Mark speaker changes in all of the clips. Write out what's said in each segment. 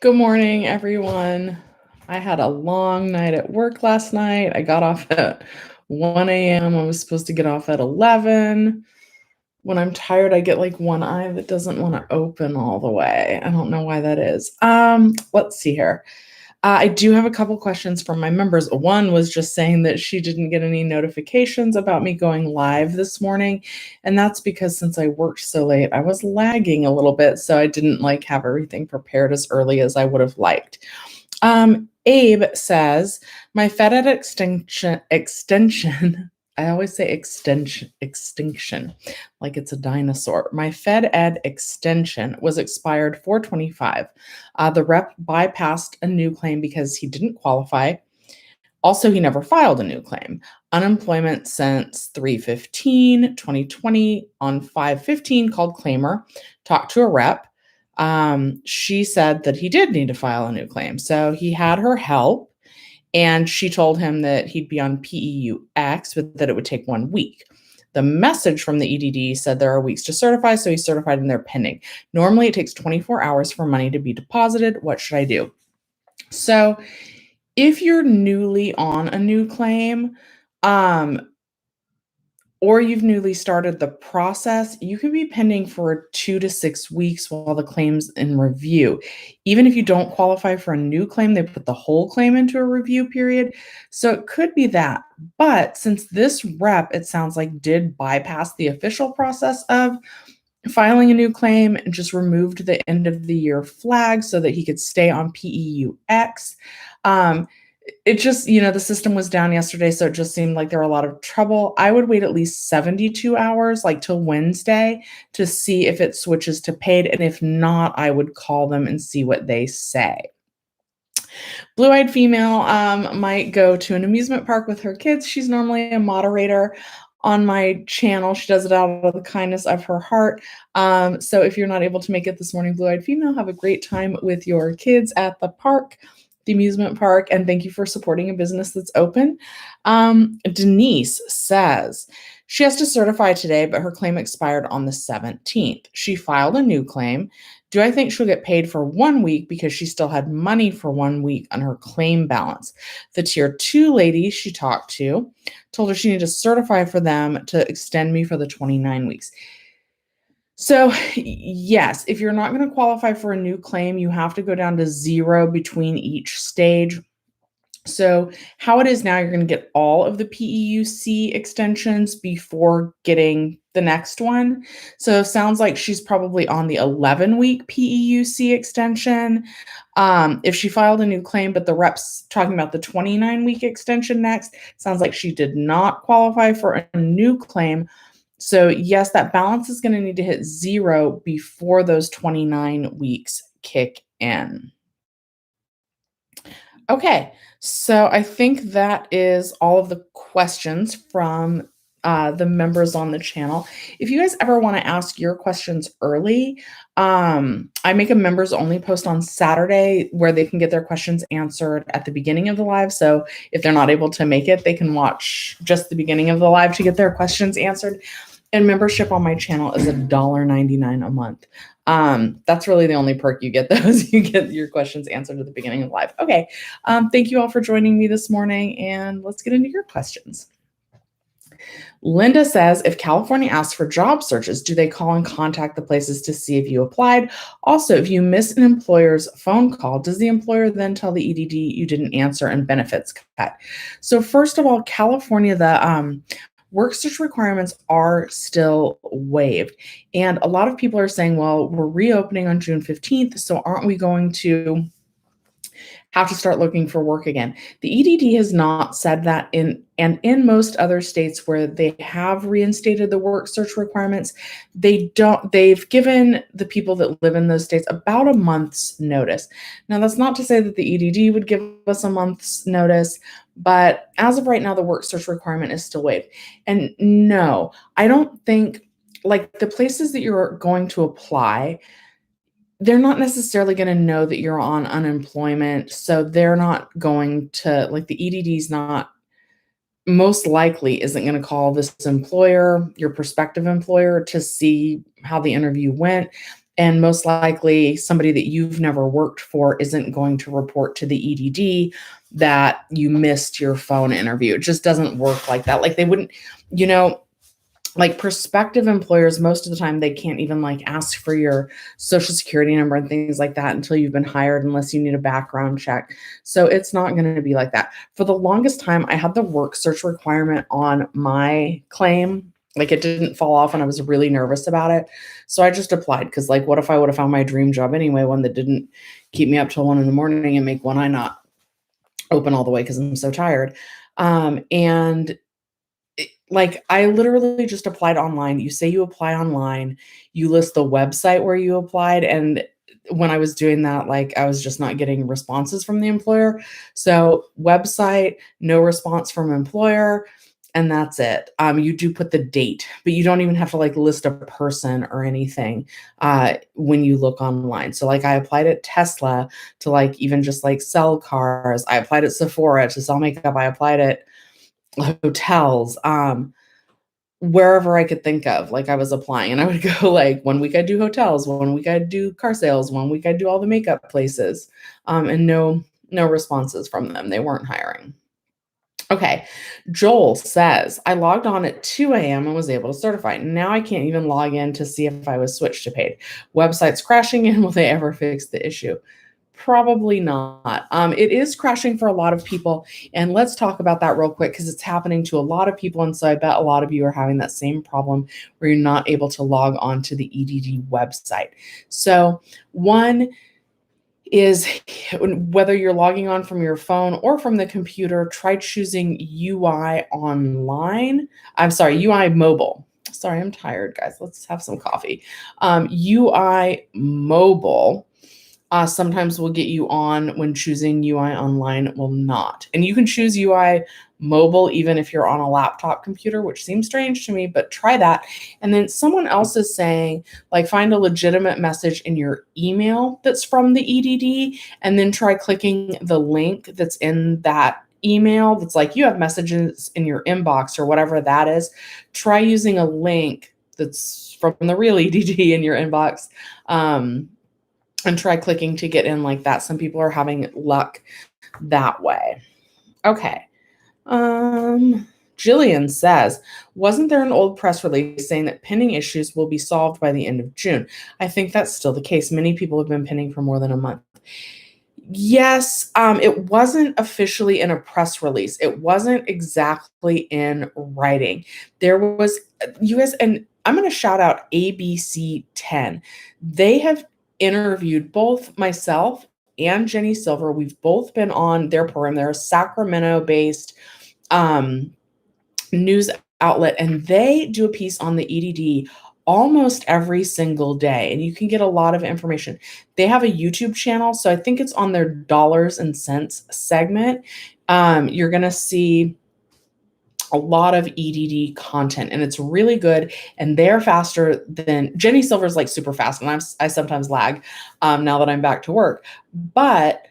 Speaker 1: Good morning, everyone. I had a long night at work last night. I got off at 1 a.m. I was supposed to get off at 11. When I'm tired, I get like one eye that doesn't want to open all the way. I don't know why that is. Let's see here. I do have a couple questions from my members. One was just saying that she didn't get any notifications about me going live this morning. And that's because since I worked so late, I was lagging a little bit. So I didn't have everything prepared as early as I would have liked. Abe says, my FedEd extension, I always say extinction, like it's a dinosaur. My FedEd extension was expired 4/25. The rep bypassed a new claim because he didn't qualify. Also, he never filed a new claim. Unemployment since 3/15/2020 on 5/15 called claimer, talked to a rep. She said that he did need to file a new claim. So he had her help, and she told him that he'd be on PEUX, but that it would take 1 week. The message from the EDD said there are weeks to certify, so he's certified and they're pending. Normally, it takes 24 hours for money to be deposited. What should I do? So if you're newly on a new claim, or you've newly started the process, you could be pending for 2 to 6 weeks while the claim's in review. Even if you don't qualify for a new claim, they put the whole claim into a review period. So it could be that. But since this rep, it sounds like, did bypass the official process of filing a new claim and just removed the end of the year flag so that he could stay on PEUX. It just, the system was down yesterday, so it just seemed like there were a lot of trouble. I would wait at least 72 hours, like till Wednesday, to see if it switches to paid. And if not, I would call them and see what they say. Blue-eyed female might go to an amusement park with her kids. She's normally a moderator on my channel. She does it out of the kindness of her heart. So if you're not able to make it this morning, blue-eyed female, have a great time with your kids at the park, the amusement park, and thank you for supporting a business that's open. Denise says she has to certify today, but her claim expired on the 17th. She filed a new claim. Do I think she'll get paid for 1 week because she still had money for 1 week on her claim balance? The tier 2 lady she talked to told her she needed to certify for them to extend me for the 29 weeks. So, yes, if you're not going to qualify for a new claim, you have to go down to 0 between each stage. So how it is now, you're going to get all of the PEUC extensions before getting the next one. So it sounds like she's probably on the 11-week PEUC extension. If she filed a new claim, but the rep's talking about the 29-week extension next, sounds like she did not qualify for a new claim. So yes, that balance is going to need to hit 0 before those 29 weeks kick in. Okay, so I think that is all of the questions from the members on the channel. If you guys ever want to ask your questions early, I make a members only post on Saturday where they can get their questions answered at the beginning of the live. So if they're not able to make it, they can watch just the beginning of the live to get their questions answered. And membership on my channel is $1.99 a month. That's really the only perk you get, those. You get your questions answered at the beginning of live. Okay. Thank you all for joining me this morning, and let's get into your questions. Linda says, if California asks for job searches, do they call and contact the places to see if you applied? Also, if you miss an employer's phone call, does the employer then tell the EDD you didn't answer and benefits cut? So first of all, California, the work search requirements are still waived. And a lot of people are saying, well, we're reopening on June 15th, so aren't we going to have to start looking for work again? The EDD has not said that, in most other states where they have reinstated the work search requirements, they've given the people that live in those states about a month's notice. Now, that's not to say that the EDD would give us a month's notice, but as of right now, the work search requirement is still waived. And no, I don't think, like, the places that you're going to apply, they're not necessarily going to know that you're on unemployment. So they're not going to, like, the EDD's not, most likely isn't going to call this employer, your prospective employer, to see how the interview went. And most likely somebody that you've never worked for isn't going to report to the EDD that you missed your phone interview. It just doesn't work like that. Like they wouldn't, you know, like prospective employers, most of the time they can't even like ask for your social security number and things like that until you've been hired, unless you need a background check. So it's not going to be like that. For the longest time, I had the work search requirement on my claim. Like it didn't fall off and I was really nervous about it. So I just applied because like, what if I would have found my dream job anyway, one that didn't keep me up till 1 a.m. and make one eye not open all the way because I'm so tired. And like I literally just applied online. You say you apply online, you list the website where you applied. And when I was doing that, like I was just not getting responses from the employer. So website, no response from employer, and that's it. You do put the date, but you don't even have to like list a person or anything when you look online. So like I applied at Tesla to like even just like sell cars. I applied at Sephora to sell makeup. I applied at hotels, wherever I could think of, like I was applying and I would go like 1 week I'd do hotels, 1 week I'd do car sales, 1 week I'd do all the makeup places, and no responses from them. They weren't hiring. Okay. Joel says, I logged on at 2 a.m. and was able to certify. Now I can't even log in to see if I was switched to paid. Website's crashing in. Will they ever fix the issue? Probably not. It is crashing for a lot of people. And let's talk about that real quick because it's happening to a lot of people. And so I bet a lot of you are having that same problem where you're not able to log on to the EDD website. So one is whether you're logging on from your phone or from the computer, try choosing UI online. I'm sorry, UI mobile. Sorry, I'm tired, guys. Let's have some coffee. UI mobile sometimes will get you on when choosing UI online will not. And you can choose UI mobile even if you're on a laptop computer, which seems strange to me, but try that. And then someone else is saying, like, find a legitimate message in your email that's from the EDD, and then try clicking the link that's in that email that's like you have messages in your inbox or whatever that is. Try using a link that's from the real EDD in your inbox. And try clicking to get in like that. Some people are having luck that way. Okay. Jillian says, wasn't there an old press release saying that pending issues will be solved by the end of June? I think that's still the case. Many people have been pending for more than a month. Yes, it wasn't officially in a press release. It wasn't exactly in writing. There was, you guys, and I'm going to shout out ABC 10. They have interviewed both myself and Jenny Silver. We've both been on their program. They're a Sacramento-based news outlet, and they do a piece on the EDD almost every single day, and you can get a lot of information. They have a YouTube channel, so I think it's on their dollars and cents segment. You're going to see a lot of EDD content, and it's really good, and they're faster than Jenny Silver's like super fast, and I sometimes lag now that I'm back to work, but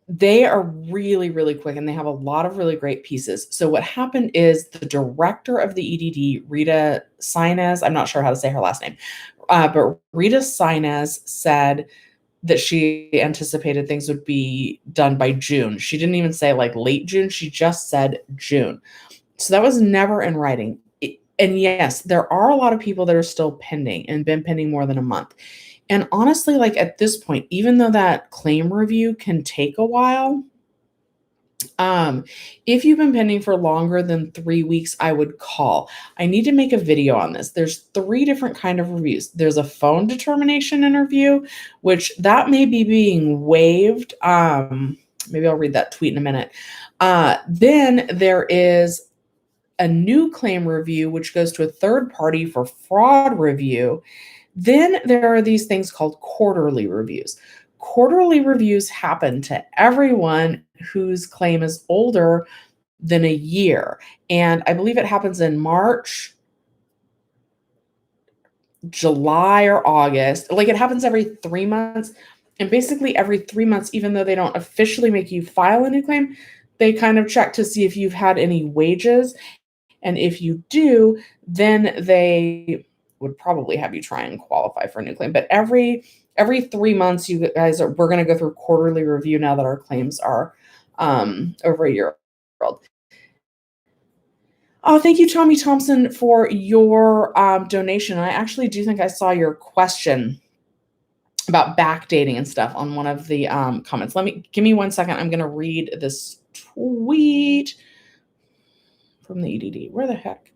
Speaker 1: they are really, really quick, and they have a lot of really great pieces. So what happened is the director of the EDD, Rita Sainez, I'm not sure how to say her last name, but Rita Sainez said that she anticipated things would be done by June. She didn't even say like late June. She just said June. So that was never in writing. And yes, there are a lot of people that are still pending and been pending more than a month. And honestly, like at this point, even though that claim review can take a while, if you've been pending for longer than 3 weeks, I would call. I need to make a video on this. There's 3 different kind of reviews. There's a phone determination interview, which that may be being waived. Maybe I'll read that tweet in a minute. Then there is a new claim review, which goes to a third party for fraud review. Then there are these things called quarterly reviews. Quarterly reviews happen to everyone whose claim is older than a year. And I believe it happens in March, July, or August. Like it happens every 3 months. And basically every 3 months, even though they don't officially make you file a new claim, they kind of check to see if you've had any wages. And if you do, then they would probably have you try and qualify for a new claim. But every 3 months, we're going to go through quarterly review now that our claims are over a year old. Oh, thank you, Tommy Thompson, for your donation. I actually do think I saw your question about backdating and stuff on one of the comments. Give me 1 second. I'm going to read this tweet from the EDD. Where the heck?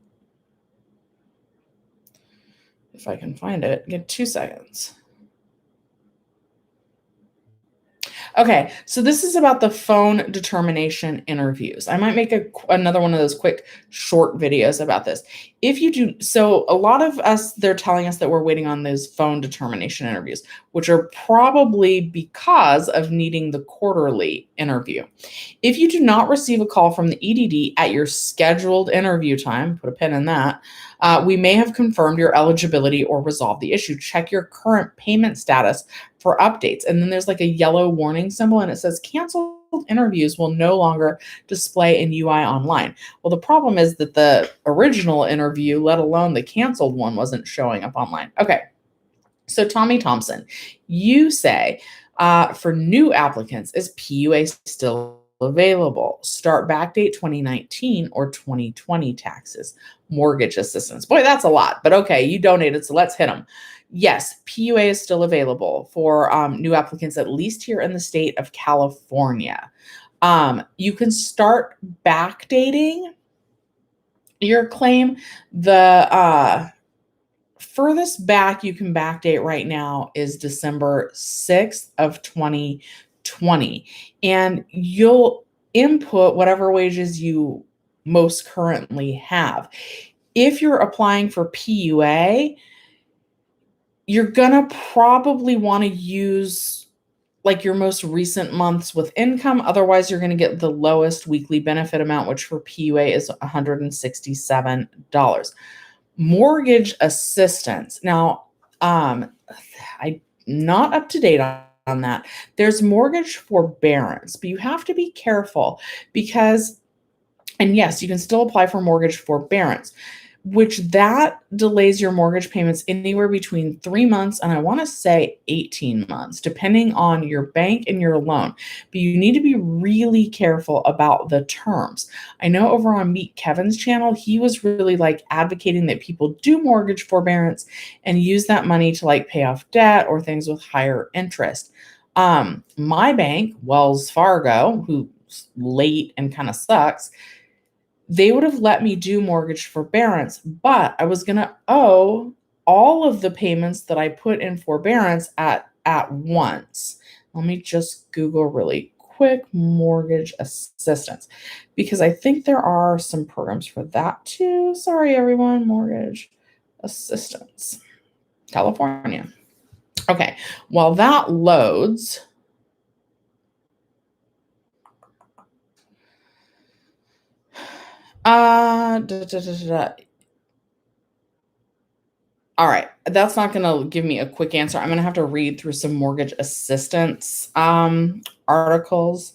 Speaker 1: If I can find it, get 2 seconds. Okay, so this is about the phone determination interviews. I might make another one of those quick short videos about this. If you do, so a lot of us, they're telling us that we're waiting on those phone determination interviews, which are probably because of needing the quarterly interview. If you do not receive a call from the EDD at your scheduled interview time, put a pin in that, we may have confirmed your eligibility or resolved the issue. Check your current payment status for updates. And then there's like a yellow warning symbol and it says canceled interviews will no longer display in UI online. Well, the problem is that the original interview, let alone the canceled one, wasn't showing up online. Okay. So Tommy Thompson, you say for new applicants, is PUA still available? Start backdate 2019 or 2020 taxes, mortgage assistance. Boy, that's a lot, but okay, you donated, so let's hit them. Yes, PUA is still available for new applicants, at least here in the state of California. You can start backdating your claim. The furthest back you can backdate right now is December 6th of 2020. And you'll input whatever wages you most currently have. If you're applying for PUA, you're gonna probably want to use like your most recent months with income. Otherwise, you're going to get the lowest weekly benefit amount, which for PUA is $167. Mortgage assistance. Now, I'm not up to date on that. There's mortgage forbearance, but you have to be careful because, and yes, you can still apply for mortgage forbearance, which that delays your mortgage payments anywhere between 3 months and I want to say 18 months, depending on your bank and your loan. But you need to be really careful about the terms. I know over on Meet Kevin's channel, he was really like advocating that people do mortgage forbearance and use that money to like pay off debt or things with higher interest. My bank, Wells Fargo, who's late and kind of sucks, they would have let me do mortgage forbearance, but I was going to owe all of the payments that I put in forbearance at once. Let me just Google really quick mortgage assistance because I think there are some programs for that too. Sorry, everyone. Mortgage assistance, California. Okay. While that loads, all right, that's not going to give me a quick answer. I'm going to have to read through some mortgage assistance articles.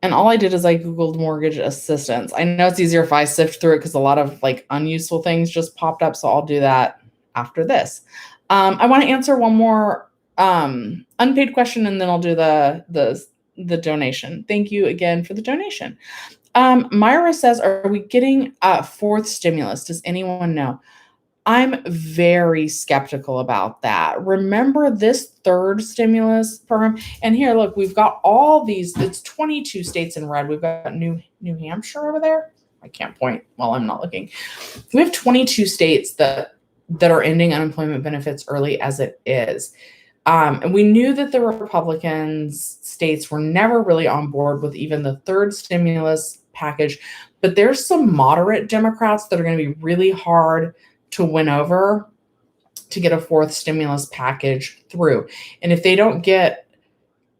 Speaker 1: And all I did is I Googled mortgage assistance. I know it's easier if I sift through it because a lot of like unuseful things just popped up. So I'll do that after this. I want to answer one more unpaid question and then I'll do the donation. Thank you again for the donation. Myra says, are we getting a fourth stimulus? Does anyone know? I'm very skeptical about that. Remember this third stimulus program? And here, look, we've got all these, it's 22 states in red. We've got New Hampshire over there. I can't point while I'm not looking. We have 22 states that are ending unemployment benefits early as it is. And we knew that the Republican states were never really on board with even the third stimulus package, but there's some moderate Democrats that are going to be really hard to win over to get a fourth stimulus package through. And if they don't get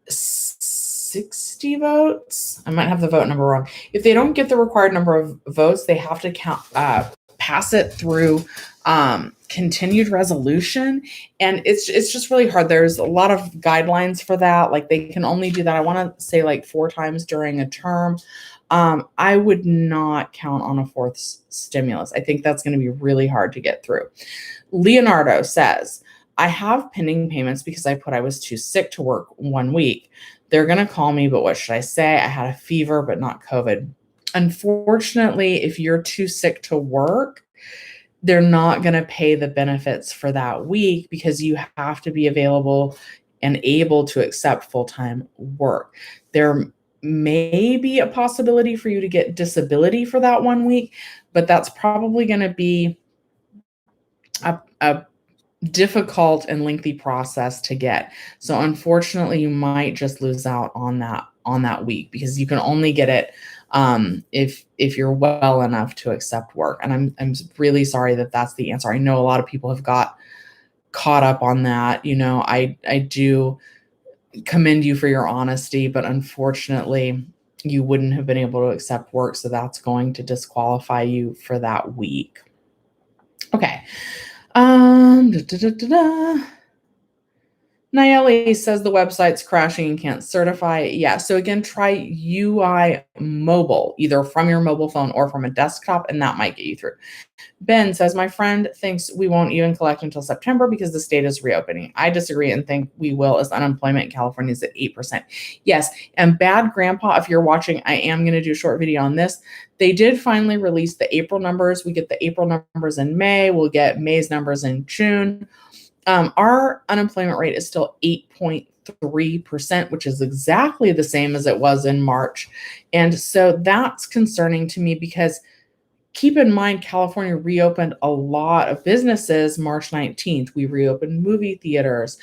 Speaker 1: 60 votes, I might have the vote number wrong. If they don't get the required number of votes, they have to pass it through continued resolution. And it's just really hard. There's a lot of guidelines for that. Like they can only do that, I want to say like 4 times during a term. I would not count on a fourth stimulus. I think that's going to be really hard to get through. Leonardo says, I have pending payments because I put I was too sick to work 1 week. They're going to call me, but what should I say? I had a fever, but not COVID. Unfortunately, if you're too sick to work, they're not going to pay the benefits for that week because you have to be available and able to accept full-time work. There may be a possibility for you to get disability for that 1 week, but that's probably going to be a difficult and lengthy process to get. So unfortunately, you might just lose out on that week because you can only get it if you're well enough to accept work. And I'm really sorry that that's the answer. I know a lot of people have got caught up on that. You know, I do commend you for your honesty, but unfortunately, you wouldn't have been able to accept work, so that's going to disqualify you for that week. Okay. Nayeli says the website's crashing and can't certify. Yeah, so again, try UI Mobile, either from your mobile phone or from a desktop, and that might get you through. Ben says, my friend thinks we won't even collect until September because the state is reopening. I disagree and think we will, as unemployment in California is at 8%. Yes, and Bad Grandpa, if you're watching, I am going to do a short video on this. They did finally release the April numbers. We get the April numbers in May. We'll get May's numbers in June. Our unemployment rate is still 8.3%, which is exactly the same as it was in March. And so that's concerning to me because keep in mind, California reopened a lot of businesses March 19th. We reopened movie theaters.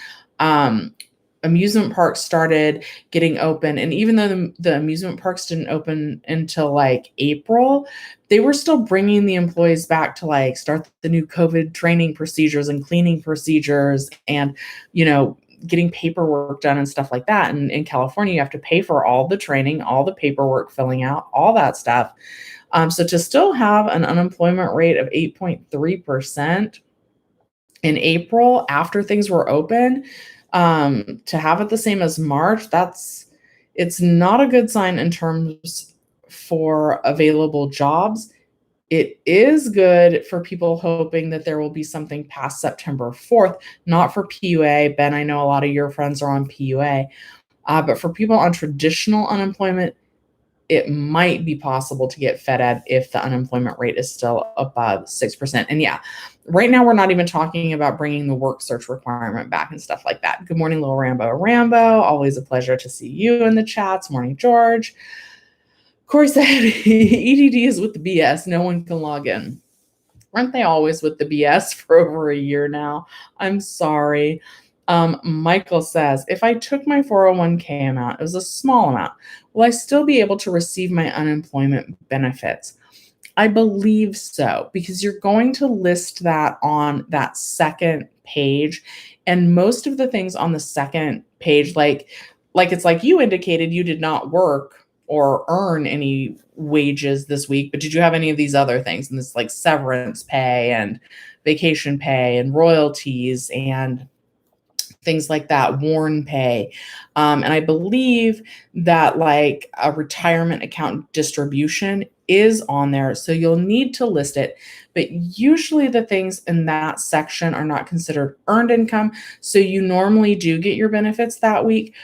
Speaker 1: Amusement parks started getting open. And even though the amusement parks didn't open until like April, they were still bringing the employees back to like start the new COVID training procedures and cleaning procedures and, you know, getting paperwork done and stuff like that. And in California, you have to pay for all the training, all the paperwork, filling out, all that stuff. So to still have an unemployment rate of 8.3% in April after things were open, to have it the same as March, it's not a good sign in terms for available jobs. It is good for people hoping that there will be something past September 4th, not for PUA. Ben, I know a lot of your friends are on PUA, but for people on traditional unemployment, it might be possible to get Fed Ed if the unemployment rate is still above 6%. And yeah, right now we're not even talking about bringing the work search requirement back and stuff like that. Good morning, Lil Rambo. Rambo, always a pleasure to see you in the chats. Morning, George. Corey said, EDD is with the BS. No one can log in. Aren't they always with the BS for over a year now? I'm sorry. Michael says, if I took my 401k amount, it was a small amount, will I still be able to receive my unemployment benefits? I believe so, because you're going to list that on that second page. And most of the things on the second page, like it's like you indicated you did not work or earn any wages this week, but did you have any of these other things? And this like severance pay and vacation pay and royalties and things like that, WARN pay. And I believe that like a retirement account distribution is on there. So you'll need to list it. But usually the things in that section are not considered earned income. So you normally do get your benefits that week.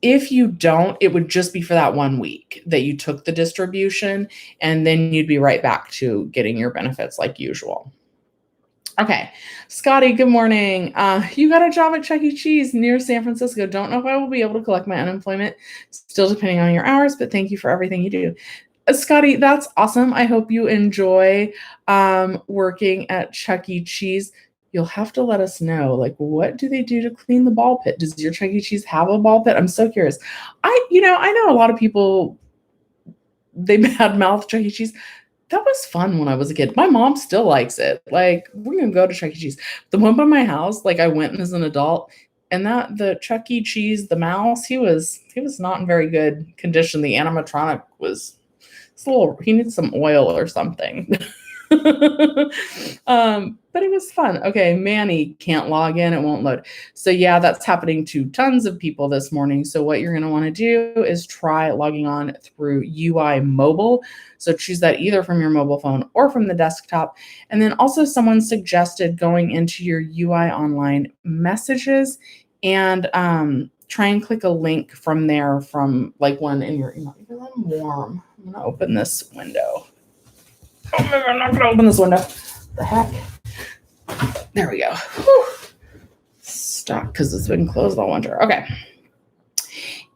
Speaker 1: If you don't, it would just be for that 1 week that you took the distribution, and then you'd be right back to getting your benefits like usual. Okay, Scotty, good morning. You got a job at Chuck E. Cheese near San Francisco. Don't know if I will be able to collect my unemployment, still depending on your hours, but thank you for everything you do. Scotty, that's awesome. I hope you enjoy working at Chuck E. Cheese. You'll have to let us know, like, what do they do to clean the ball pit? Does your Chuck E. Cheese have a ball pit? I'm so curious. I know a lot of people, they badmouth Chuck E. Cheese. That was fun when I was a kid. My mom still likes it. Like, we're going to go to Chuck E. Cheese. The one by my house, like I went as an adult, and the Chuck E. Cheese, the mouse, he was not in very good condition. The animatronic was, he needs some oil or something. But it was fun. Okay, Manny can't log in, it won't load. So yeah, that's happening to tons of people this morning. So what you're going to want to do is try logging on through UI mobile. So choose that either from your mobile phone or from the desktop. And then also someone suggested going into your UI online messages and try and click a link from there from like one in your email. Because I'm warm. I'm going to open this window. Oh, maybe I'm not going to open this window. The heck? There we go. Whew. Stop, because it's been closed all winter. Okay.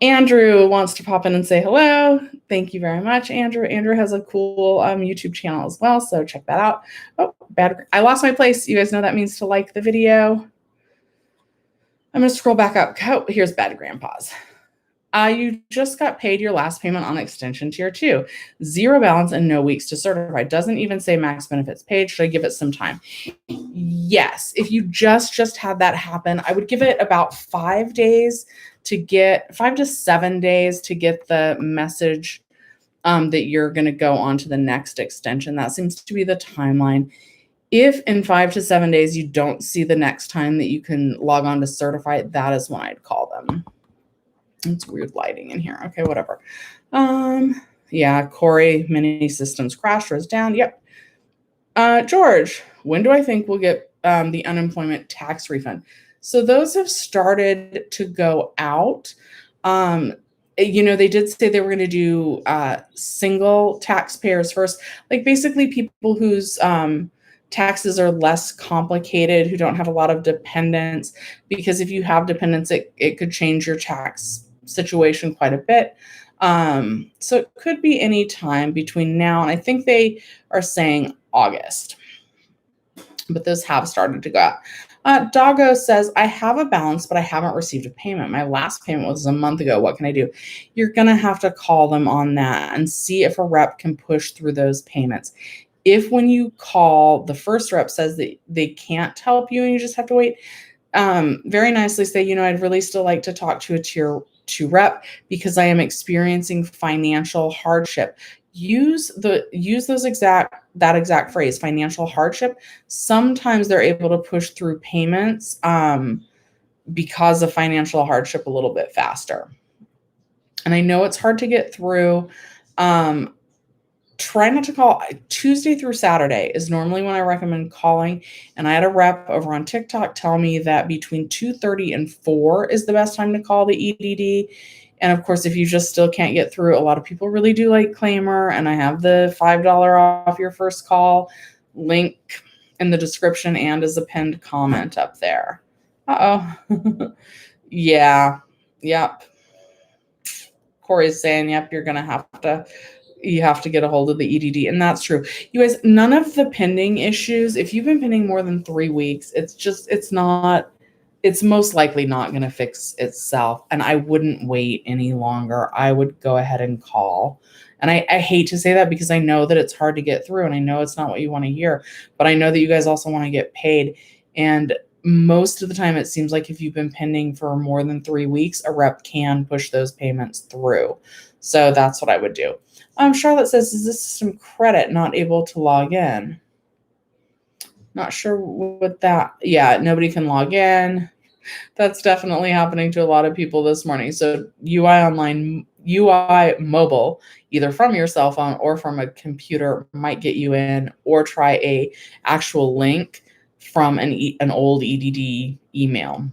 Speaker 1: Andrew wants to pop in and say hello. Thank you very much, Andrew. Andrew has a cool YouTube channel as well, so check that out. Oh, bad. I lost my place. You guys know that means to like the video. I'm going to scroll back up. Oh, here's Bad Grandpa's. You just got paid your last payment on extension tier 2. 0 balance and no weeks to certify. Doesn't even say max benefits paid. Should I give it some time? Yes. If you just had that happen, I would give it about 5 days to get 5 to 7 days to get the message that you're going to go on to the next extension. That seems to be the timeline. If in 5 to 7 days you don't see the next time that you can log on to certify, that is when I'd call them. It's weird lighting in here. Okay, whatever. Yeah, Corey, many systems crashed or is down. Yep. George, when do I think we'll get the unemployment tax refund? So those have started to go out. They did say they were going to do single taxpayers first, like basically people whose taxes are less complicated, who don't have a lot of dependents, because if you have dependents, it could change your tax situation quite a bit. So it could be any time between now and I think they are saying August, but those have started to go out. Doggo says, I have a balance, but I haven't received a payment. My last payment was a month ago. What can I do? You're going to have to call them on that and see if a rep can push through those payments. If when you call, the first rep says that they can't help you and you just have to wait, very nicely say, I'd really still like to talk to a tier 2 rep because I am experiencing financial hardship. Use that exact phrase, financial hardship. Sometimes they're able to push through payments because of financial hardship a little bit faster. And I know it's hard to get through. Try not to call. Tuesday through Saturday is normally when I recommend calling. And I had a rep over on TikTok tell me that between 2:30 and 4 is the best time to call the EDD. And of course, if you just still can't get through, a lot of people really do like Claimer. And I have the $5 off your first call link in the description and as a pinned comment up there. Yeah. Yep. Corey's saying, yep, you have to get a hold of the EDD. And that's true. You guys, none of the pending issues, if you've been pending more than 3 weeks, it's most likely not going to fix itself. And I wouldn't wait any longer. I would go ahead and call. And I hate to say that because I know that it's hard to get through and I know it's not what you want to hear, but I know that you guys also want to get paid. And most of the time, it seems like if you've been pending for more than 3 weeks, a rep can push those payments through. So that's what I would do. Charlotte says, is this system credit not able to log in? Not sure what that. Yeah, nobody can log in. That's definitely happening to a lot of people this morning. So UI mobile, either from your cell phone or from a computer, might get you in, or try a actual link from an old EDD email.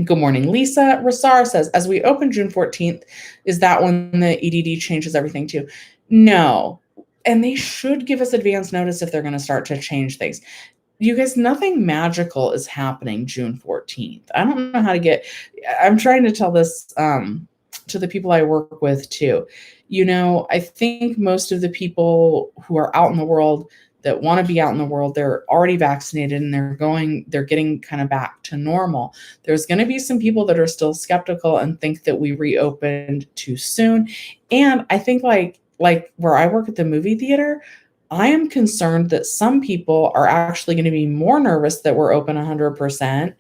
Speaker 1: Good morning, Lisa. Rasar says, as we open June 14th, is that when the EDD changes everything too? No. And they should give us advance notice if they're going to start to change things. You guys, nothing magical is happening June 14th. I don't know how to I'm trying to tell this to the people I work with too. I think most of the people who are out in the world that want to be out in the world, they're already vaccinated and they're getting kind of back to normal. There's going to be some people that are still skeptical and think that we reopened too soon. And I think like where I work at the movie theater, I am concerned that some people are actually going to be more nervous that we're open 100%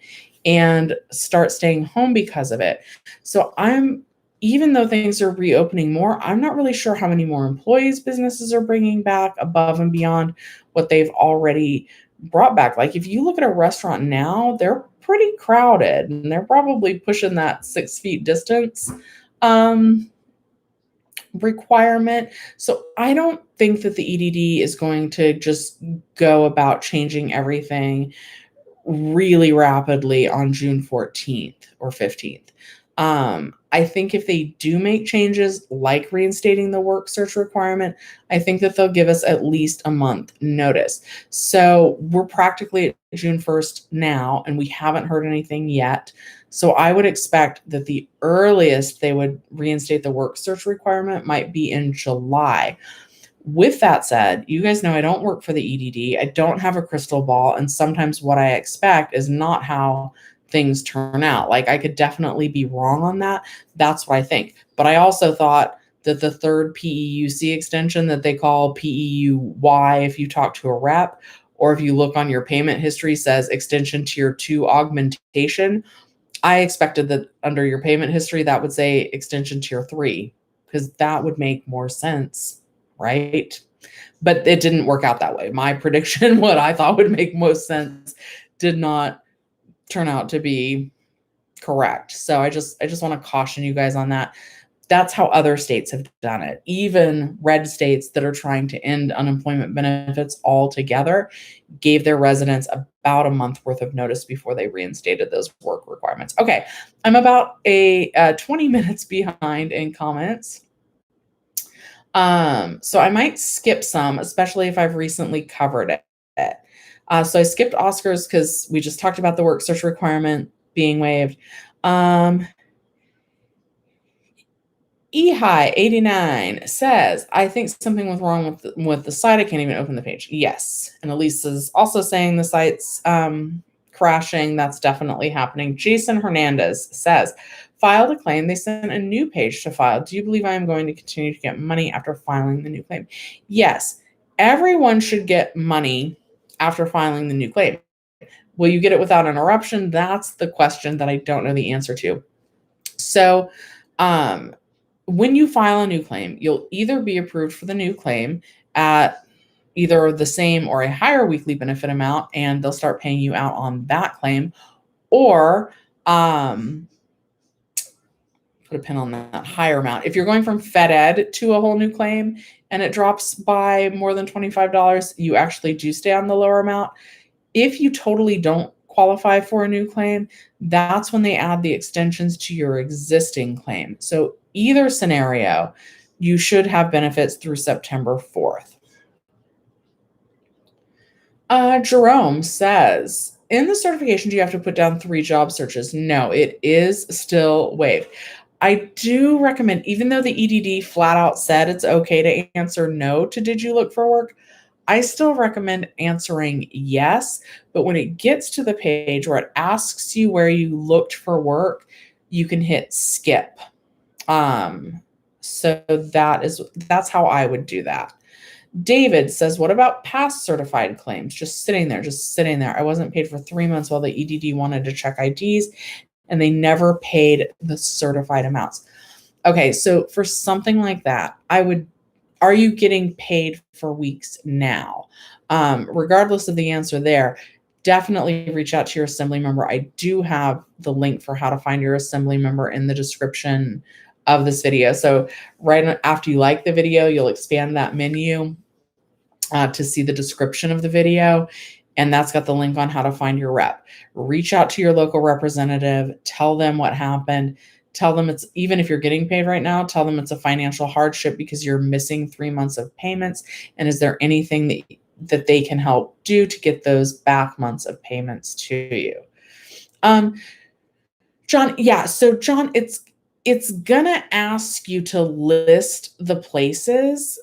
Speaker 1: and start staying home because of it. So I'm even though things are reopening more, I'm not really sure how many more employees businesses are bringing back above and beyond what they've already brought back. Like if you look at a restaurant now, they're pretty crowded and they're probably pushing that 6 feet distance requirement. So I don't think that the EDD is going to just go about changing everything really rapidly on June 14th or 15th. I think if they do make changes like reinstating the work search requirement, I think that they'll give us at least a month notice. So we're practically at June 1st now, and we haven't heard anything yet. So I would expect that the earliest they would reinstate the work search requirement might be in July. With that said, you guys know I don't work for the EDD. I don't have a crystal ball, and sometimes what I expect is not how things turn out. Like I could definitely be wrong on that. That's what I think. But I also thought that the third PEUC extension that they call PEUY, if you talk to a rep, or if you look on your payment history, says extension tier 2 augmentation. I expected that under your payment history, that would say extension tier 3, because that would make more sense, right? But it didn't work out that way. My prediction, what I thought would make most sense, did not turn out to be correct. So I just want to caution you guys on that. That's how other states have done it. Even red states that are trying to end unemployment benefits altogether gave their residents about a month worth of notice before they reinstated those work requirements. Okay, I'm about 20 minutes behind in comments. So I might skip some, especially if I've recently covered it. So I skipped Oscars because we just talked about the work search requirement being waived. Ehigh89 says, I think something was wrong with the site. I can't even open the page. Yes. And Elise is also saying the site's crashing. That's definitely happening. Jason Hernandez says, filed a claim. They sent a new page to file. Do you believe I am going to continue to get money after filing the new claim? Yes. Everyone should get money after filing the new claim. Will you get it without interruption? That's the question that I don't know the answer to. So, when you file a new claim, you'll either be approved for the new claim at either the same or a higher weekly benefit amount, and they'll start paying you out on that claim, or put a pin on that higher amount. If you're going from FedEd to a whole new claim and it drops by more than $25, you actually do stay on the lower amount. If you totally don't qualify for a new claim, that's when they add the extensions to your existing claim. So either scenario, you should have benefits through September 4th. Jerome says, in the certification, do you have to put down 3 job searches? No, it is still waived. I do recommend, even though the EDD flat out said it's okay to answer no to did you look for work, I still recommend answering yes, but when it gets to the page where it asks you where you looked for work, you can hit skip. So that's how I would do that. David says, what about past certified claims? Just sitting there. I wasn't paid for 3 months while the EDD wanted to check IDs, and they never paid the certified amounts. Okay, so for something like that, are you getting paid for weeks now? Regardless of the answer there, definitely reach out to your assembly member. I do have the link for how to find your assembly member in the description of this video. So right after you like the video, you'll expand that menu to see the description of the video. And that's got the link on how to find your rep. Reach out to your local representative, tell them what happened. Tell them it's, even if you're getting paid right now, tell them it's a financial hardship because you're missing 3 months of payments. And is there anything that they can help do to get those back months of payments to you? John, yeah. So John, it's gonna ask you to list the places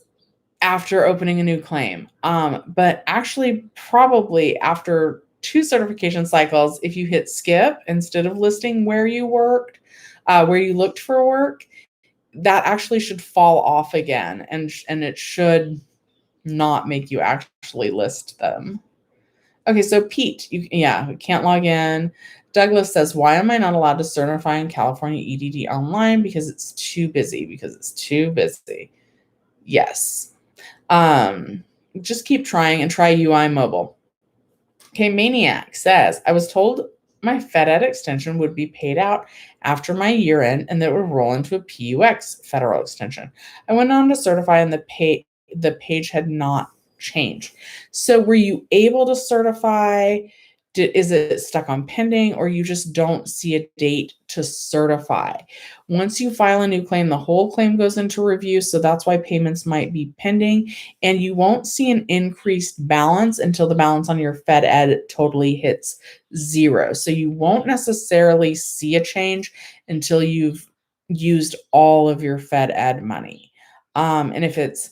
Speaker 1: after opening a new claim. But actually probably after 2 certification cycles, if you hit skip instead of listing where you worked, where you looked for work, that actually should fall off again, and it should not make you actually list them. Okay, so Pete, we can't log in. Douglas says, why am I not allowed to certify in California EDD online? Because it's too busy. Yes. Just keep trying and try UI mobile. Okay, Maniac says, I was told my FedEd extension would be paid out after my year end and that it would roll into a PUX federal extension. I went on to certify and the page had not changed. So were you able to certify? Is it stuck on pending, or you just don't see a date to certify? Once you file a new claim, the whole claim goes into review. So that's why payments might be pending, and you won't see an increased balance until the balance on your FedEd totally hits 0. So you won't necessarily see a change until you've used all of your FedEd money. And if it's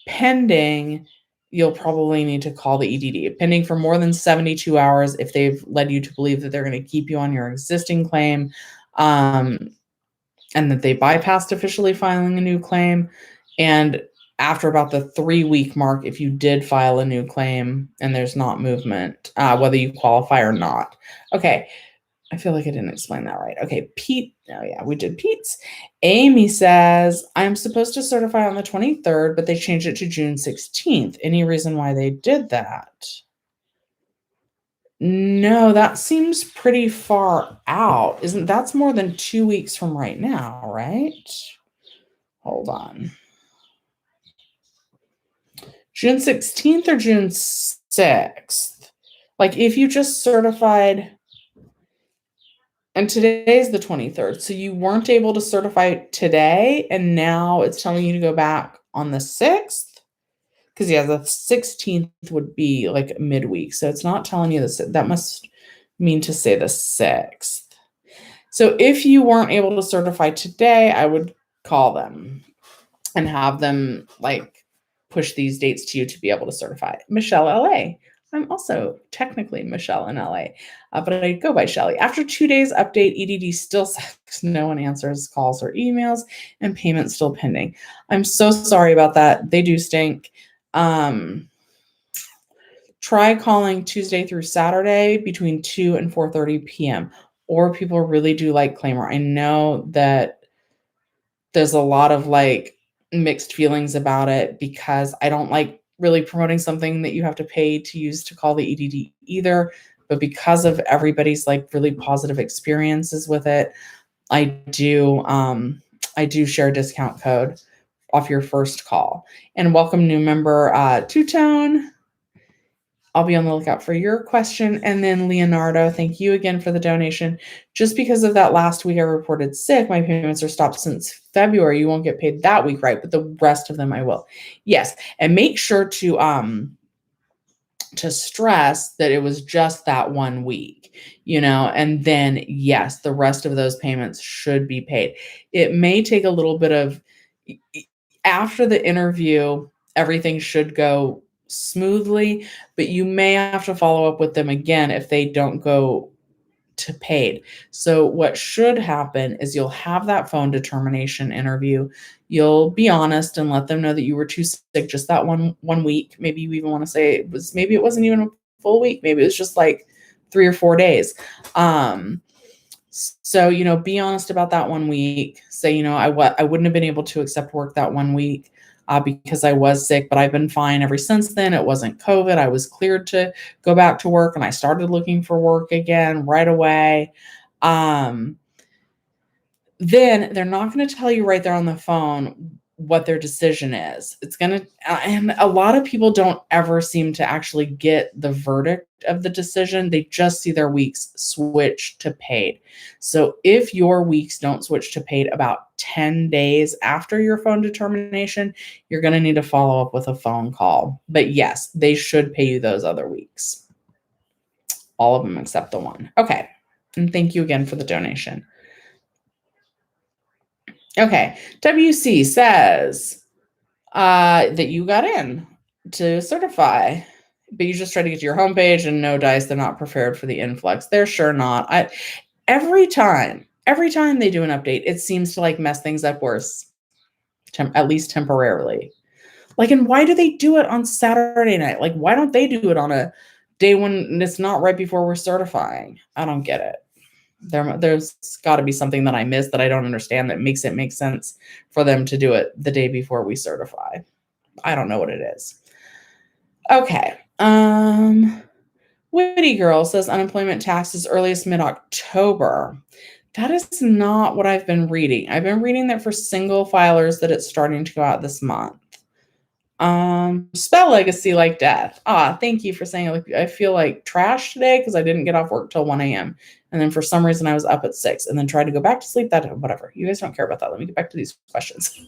Speaker 1: pending, you'll probably need to call the EDD. Pending for more than 72 hours if they've led you to believe that they're going to keep you on your existing claim, and that they bypassed officially filing a new claim. And after about the 3-week mark, if you did file a new claim and there's not movement, whether you qualify or not. Okay. I feel like I didn't explain that right. Okay, Pete. Oh, yeah, we did Pete's. Amy says, I'm supposed to certify on the 23rd, but they changed it to June 16th. Any reason why they did that? No, that seems pretty far out. That's more than 2 weeks from right now, right? Hold on. June 16th or June 6th? Like if you just certified. And today's the 23rd. So you weren't able to certify today, and now it's telling you to go back on the 6th? Because, yeah, the 16th would be like midweek. So it's not telling you this. That must mean to say the 6th. So if you weren't able to certify today, I would call them and have them like push these dates to you to be able to certify. Michelle LA. I'm also technically Michelle in LA, but I go by Shelly. After 2 days update, EDD still sucks. No one answers calls or emails, and payment still pending. I'm so sorry about that. They do stink. Try calling Tuesday through Saturday between 2 and 4:30 p.m. Or people really do like Claimer. I know that there's a lot of like mixed feelings about it because I don't like really promoting something that you have to pay to use to call the EDD either. But because of everybody's like really positive experiences with it, I do share a discount code off your first call. And welcome new member Two-Tone. I'll be on the lookout for your question. And then Leonardo, thank you again for the donation. Just because of that last week I reported sick, my payments are stopped since February. You won't get paid that week, right? But the rest of them I will. Yes. And make sure to stress that it was just that 1 week, and then yes, the rest of those payments should be paid. It may take a little bit of, after the interview, everything should go smoothly, but you may have to follow up with them again if they don't go to paid. So what should happen is you'll have that phone determination interview. You'll be honest and let them know that you were too sick just that one week. Maybe you even want to say maybe it wasn't even a full week. Maybe it was just like 3 or 4 days. So, be honest about that 1 week. Say, I wouldn't have been able to accept work that 1 week because I was sick, but I've been fine ever since then. It wasn't COVID. I was cleared to go back to work, and I started looking for work again right away. Then they're not going to tell you right there on the phone what their decision is. It's going to, and a lot of people don't ever seem to actually get the verdict of the decision. They just see their weeks switch to paid. So if your weeks don't switch to paid about 10 days after your phone determination, you're going to need to follow up with a phone call. But yes, they should pay you those other weeks. All of them except the one. Okay. And thank you again for the donation. Okay, WC says that you got in to certify, but you just try to get to your homepage and no dice, they're not prepared for the influx. They're sure not. Every time they do an update, it seems to like mess things up worse, at least temporarily. Like, and why do they do it on Saturday night? Like, why don't they do it on a day when it's not right before we're certifying? I don't get it. There's got to be something that I missed that I don't understand that makes it make sense for them to do it the day before we certify. I don't know what it is. Okay. Witty Girl says unemployment tax is earliest mid-October. That is not what I've been reading. I've been reading that for single filers that it's starting to go out this month. Spell legacy like death. Thank you for saying, like, I feel like trash today because I didn't get off work till 1 a.m. And then for some reason I was up at 6 and then tried to go back to sleep. Whatever. You guys don't care about that. Let me get back to these questions.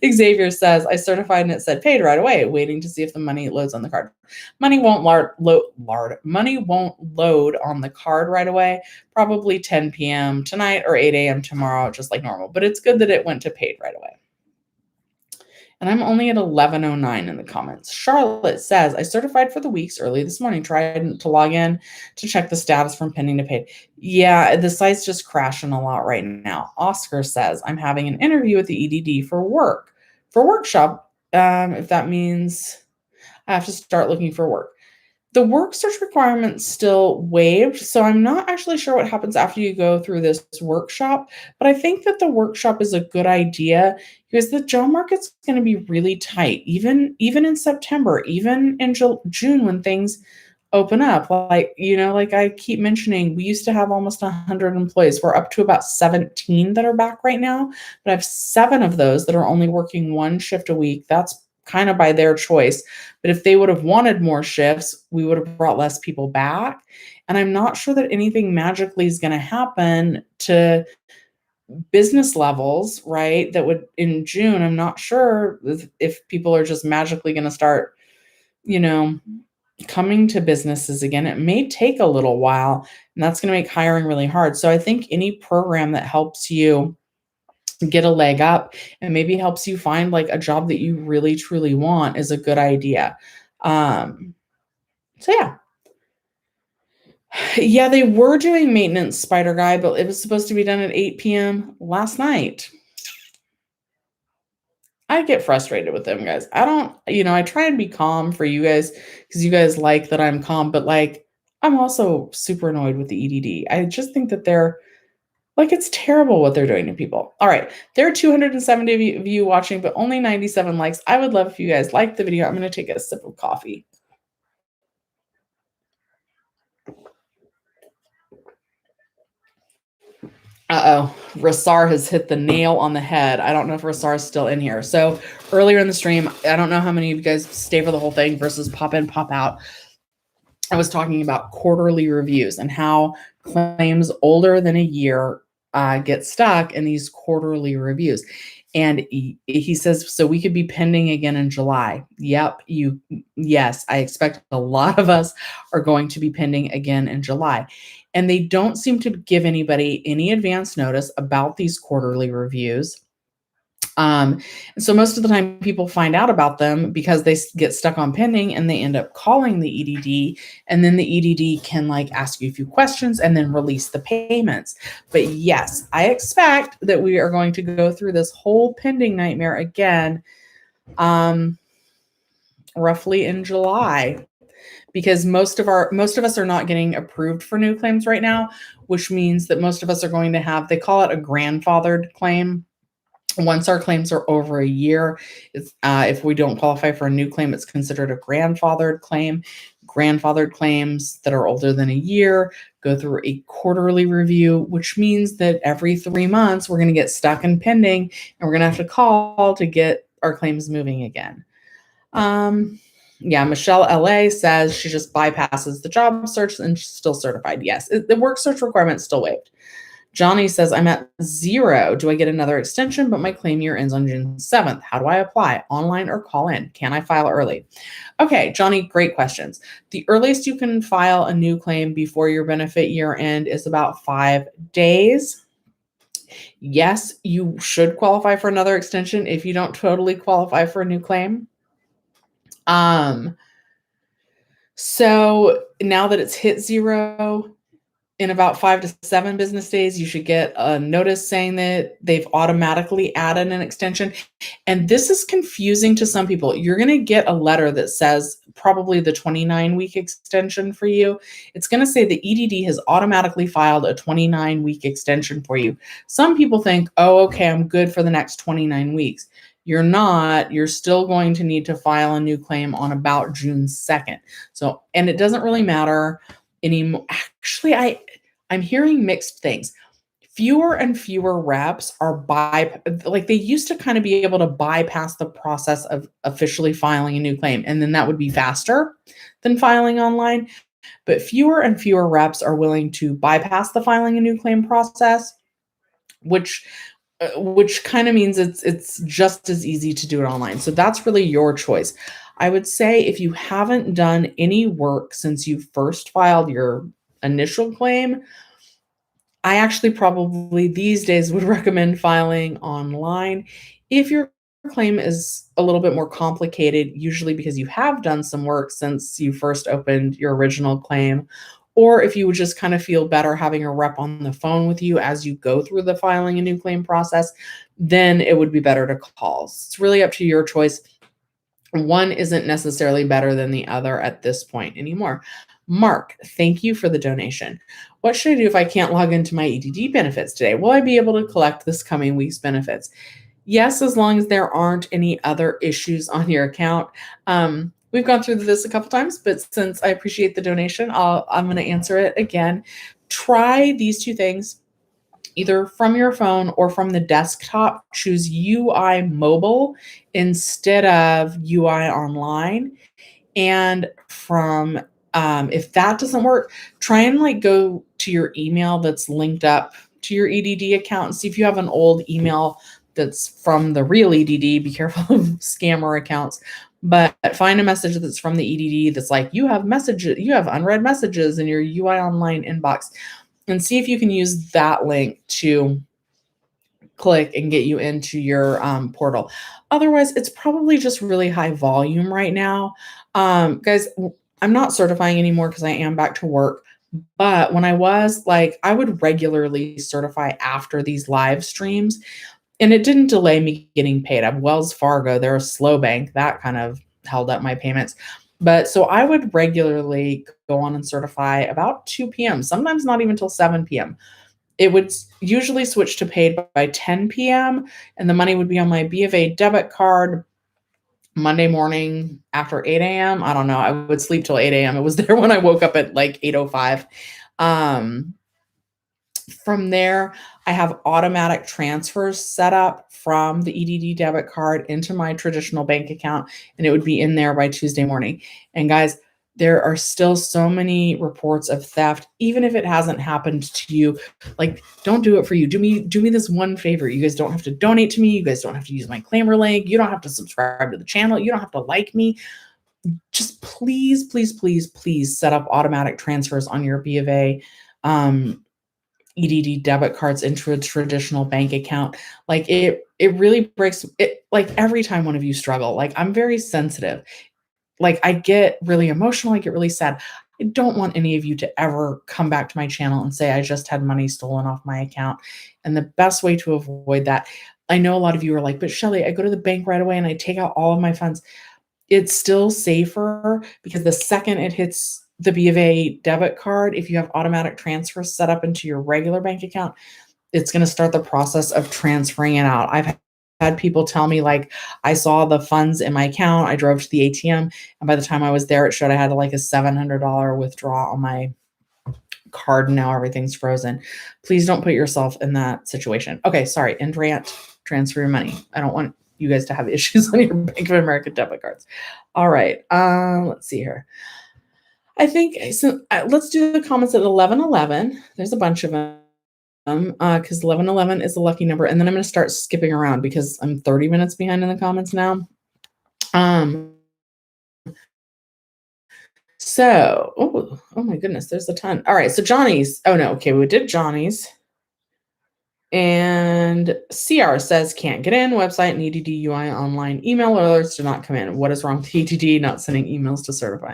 Speaker 1: Xavier says, I certified and it said paid right away, waiting to see if the money loads on the card. Money won't money won't load on the card right away. Probably 10 p.m. tonight or 8 a.m. tomorrow, just like normal. But it's good that it went to paid right away. And I'm only at 11:09 in the comments. Charlotte says, I certified for the weeks early this morning. Tried to log in to check the status from pending to paid. Yeah, the site's just crashing a lot right now. Oscar says, I'm having an interview with the EDD for workshop. If that means I have to start looking for work. The work search requirement's still waived, so I'm not actually sure what happens after you go through this workshop, but I think that the workshop is a good idea because the job market's going to be really tight, even in September, even in June when things open up. Like I keep mentioning, we used to have almost 100 employees. We're up to about 17 that are back right now, but I have 7 of those that are only working 1 shift a week. That's kind of by their choice. But if they would have wanted more shifts, we would have brought less people back. And I'm not sure that anything magically is going to happen to business levels, right? That would in June, I'm not sure if people are just magically going to start, coming to businesses again. It may take a little while, and that's going to make hiring really hard. So I think any program that helps you get a leg up and maybe helps you find like a job that you really truly want is a good idea. So yeah, they were doing maintenance, Spider Guy, but it was supposed to be done at 8 p.m. last night. I get frustrated with them, guys. I try and be calm for you guys because you guys like that I'm calm, but like I'm also super annoyed with the EDD. I just think that they're like, it's terrible what they're doing to people. All right. There are 270 of you watching, but only 97 likes. I would love if you guys liked the video. I'm going to take a sip of coffee. Rasar has hit the nail on the head. I don't know if Rasar is still in here. So earlier in the stream, I don't know how many of you guys stay for the whole thing versus pop in, pop out. I was talking about quarterly reviews and how claims older than a year get stuck in these quarterly reviews. And he says, so we could be pending again in July. Yep. Yes, I expect a lot of us are going to be pending again in July. And they don't seem to give anybody any advance notice about these quarterly reviews. And so most of the time people find out about them because they get stuck on pending and they end up calling the EDD, and then the EDD can like ask you a few questions and then release the payments. But yes, I expect that we are going to go through this whole pending nightmare again, roughly in July, because most of us are not getting approved for new claims right now, which means that most of us are going to have, they call it a grandfathered claim. Once our claims are over a year, if we don't qualify for a new claim, it's considered a grandfathered claim. Grandfathered claims that are older than a year go through a quarterly review, which means that every 3 months we're going to get stuck in pending and we're going to have to call to get our claims moving again. Michelle LA says she just bypasses the job search and she's still certified. Yes, the work search requirement is still waived. Johnny says, I'm at 0. Do I get another extension? But my claim year ends on June 7th. How do I apply? Online or call in? Can I file early? Okay, Johnny, great questions. The earliest you can file a new claim before your benefit year end is about 5 days. Yes, you should qualify for another extension if you don't totally qualify for a new claim. So now that it's hit 0, in about 5 to 7 business days, you should get a notice saying that they've automatically added an extension. And this is confusing to some people. You're going to get a letter that says probably the 29-week extension for you. It's going to say the EDD has automatically filed a 29-week extension for you. Some people think, oh, okay, I'm good for the next 29 weeks. You're not. You're still going to need to file a new claim on about June 2nd. So, and it doesn't really matter anymore. Actually, I'm hearing mixed things. Fewer and fewer reps are like they used to kind of be able to bypass the process of officially filing a new claim, and then that would be faster than filing online. But fewer and fewer reps are willing to bypass the filing a new claim process, which kind of means it's just as easy to do it online. So that's really your choice. I would say if you haven't done any work since you first filed your initial claim, I actually probably these days would recommend filing online. If your claim is a little bit more complicated, usually because you have done some work since you first opened your original claim, or if you would just kind of feel better having a rep on the phone with you as you go through the filing a new claim process, then it would be better to call. It's really up to your choice. One isn't necessarily better than the other at this point anymore. Mark, thank you for the donation. What should I do if I can't log into my EDD benefits today? Will I be able to collect this coming week's benefits? Yes, as long as there aren't any other issues on your account. We've gone through this a couple times, but since I appreciate the donation, I'm going to answer it again. Try these two things. Either from your phone or from the desktop, choose UI mobile instead of UI online. And from if that doesn't work, try and like go to your email that's linked up to your EDD account and see if you have an old email that's from the real EDD. Be careful of scammer accounts, but find a message that's from the EDD that's like you have unread messages in your UI online inbox, and see if you can use that link to click and get you into your portal. Otherwise, it's probably just really high volume right now. Guys, I'm not certifying anymore because I am back to work. But when I was I would regularly certify after these live streams, and it didn't delay me getting paid. I'm Wells Fargo, they're a slow bank. That kind of held up my payments. But so I would regularly go on and certify about 2 p.m., sometimes not even till 7 p.m. It would usually switch to paid by 10 p.m., and the money would be on my B of A debit card Monday morning after 8 a.m. I don't know. I would sleep till 8 a.m. It was there when I woke up at like 8:05. From there, I have automatic transfers set up from the EDD debit card into my traditional bank account, and it would be in there by Tuesday morning. And guys, there are still so many reports of theft, even if it hasn't happened to you. Like, don't do it for you. Do me this one favor. You guys don't have to donate to me. You guys don't have to use my claimer link. You don't have to subscribe to the channel. You don't have to like me. Just please, please, please, please set up automatic transfers on your B of A EDD debit cards into a traditional bank account. Like it really breaks it. Like every time one of you struggle, like I'm very sensitive. Like I get really emotional. I get really sad. I don't want any of you to ever come back to my channel and say, I just had money stolen off my account. And the best way to avoid that, I know a lot of you are like, but Shelly, I go to the bank right away and I take out all of my funds. It's still safer because the second it hits the B of A debit card, if you have automatic transfers set up into your regular bank account, it's going to start the process of transferring it out. I've had people tell me, like, I saw the funds in my account, I drove to the ATM, and by the time I was there, it showed I had like a $700 withdrawal on my card, and now everything's frozen. Please don't put yourself in that situation. Okay, sorry, end rant, transfer your money. I don't want you guys to have issues on your Bank of America debit cards. All right, let's see here. I think so. Let's do the comments at 11:11. There's a bunch of them because 11:11 is the lucky number, and then I'm going to start skipping around because I'm 30 minutes behind in the comments now. So, oh my goodness, there's a ton. All right, so Johnny's. Oh no, okay, we did Johnny's. And CR says can't get in website and EDD UI online email alerts do not come in. What is wrong with EDD not sending emails to certify?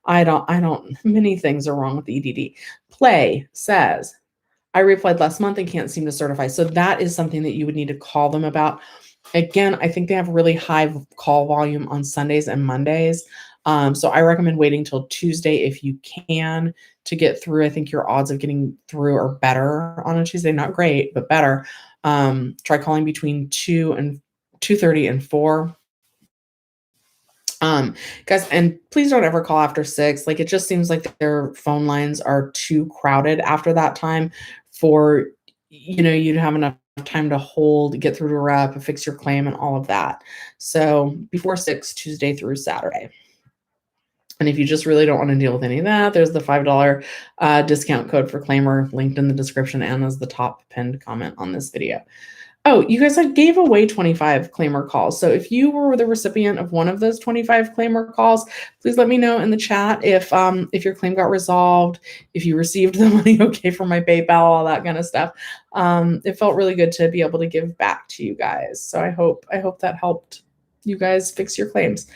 Speaker 1: Many things are wrong with EDD. Play says, I replied last month and can't seem to certify. So that is something that you would need to call them about. Again, I think they have really high call volume on Sundays and Mondays. So I recommend waiting till Tuesday if you can to get through. I think your odds of getting through are better on a Tuesday. Not great, but better. Try calling between 2:30 and 4. Guys, and please don't ever call after 6. Like, it just seems like their phone lines are too crowded after that time for, you to have enough time to hold, get through to a rep, fix your claim, and all of that. So before 6, Tuesday through Saturday. And if you just really don't want to deal with any of that, there's the $5 discount code for claimer linked in the description and as the top pinned comment on this video. Oh, you guys, I gave away 25 claimer calls. So if you were the recipient of one of those 25 claimer calls, please let me know in the chat if your claim got resolved, if you received the money okay from my PayPal, all that kind of stuff. It felt really good to be able to give back to you guys. So I hope that helped you guys fix your claims.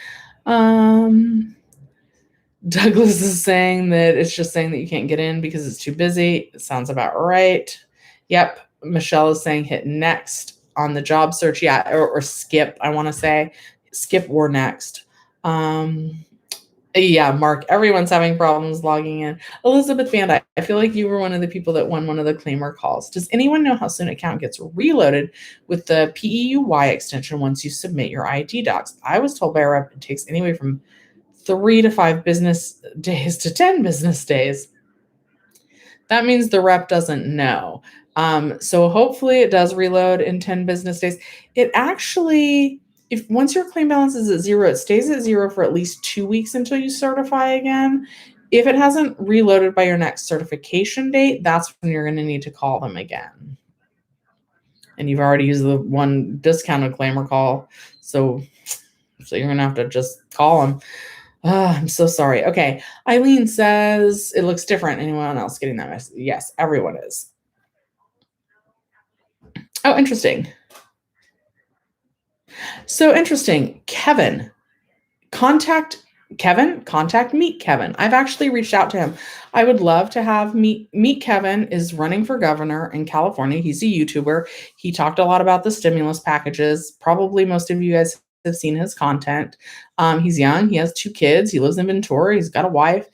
Speaker 1: Douglas is saying that it's just saying that you can't get in because it's too busy. It sounds about right. Yep. Michelle is saying hit next on the job search. Yeah. Or skip, I want to say. Skip or next. Yeah, Mark, everyone's having problems logging in. Elizabeth Band, I feel like you were one of the people that won one of the claimer calls. Does anyone know how soon an account gets reloaded with the PEUY extension once you submit your ID docs? I was told by a rep it takes anywhere from 3 to 5 business days to 10 business days. That means the rep doesn't know. So hopefully it does reload in 10 business days. It actually, if once your claim balance is at 0, it stays at 0 for at least 2 weeks until you certify again. If it hasn't reloaded by your next certification date, that's when you're going to need to call them again. And you've already used the one discounted claimer call. So you're going to have to just call them. I'm so sorry. Okay. Eileen says it looks different. Anyone else getting that message? Yes, everyone is. Oh, interesting. So interesting. Kevin, contact Meet Kevin. I've actually reached out to him. I would love to have Meet Kevin is running for governor in California. He's a YouTuber. He talked a lot about the stimulus packages. Probably most of you guys have seen his content. He's young. He has 2 kids. He lives in Ventura. He's got a wife.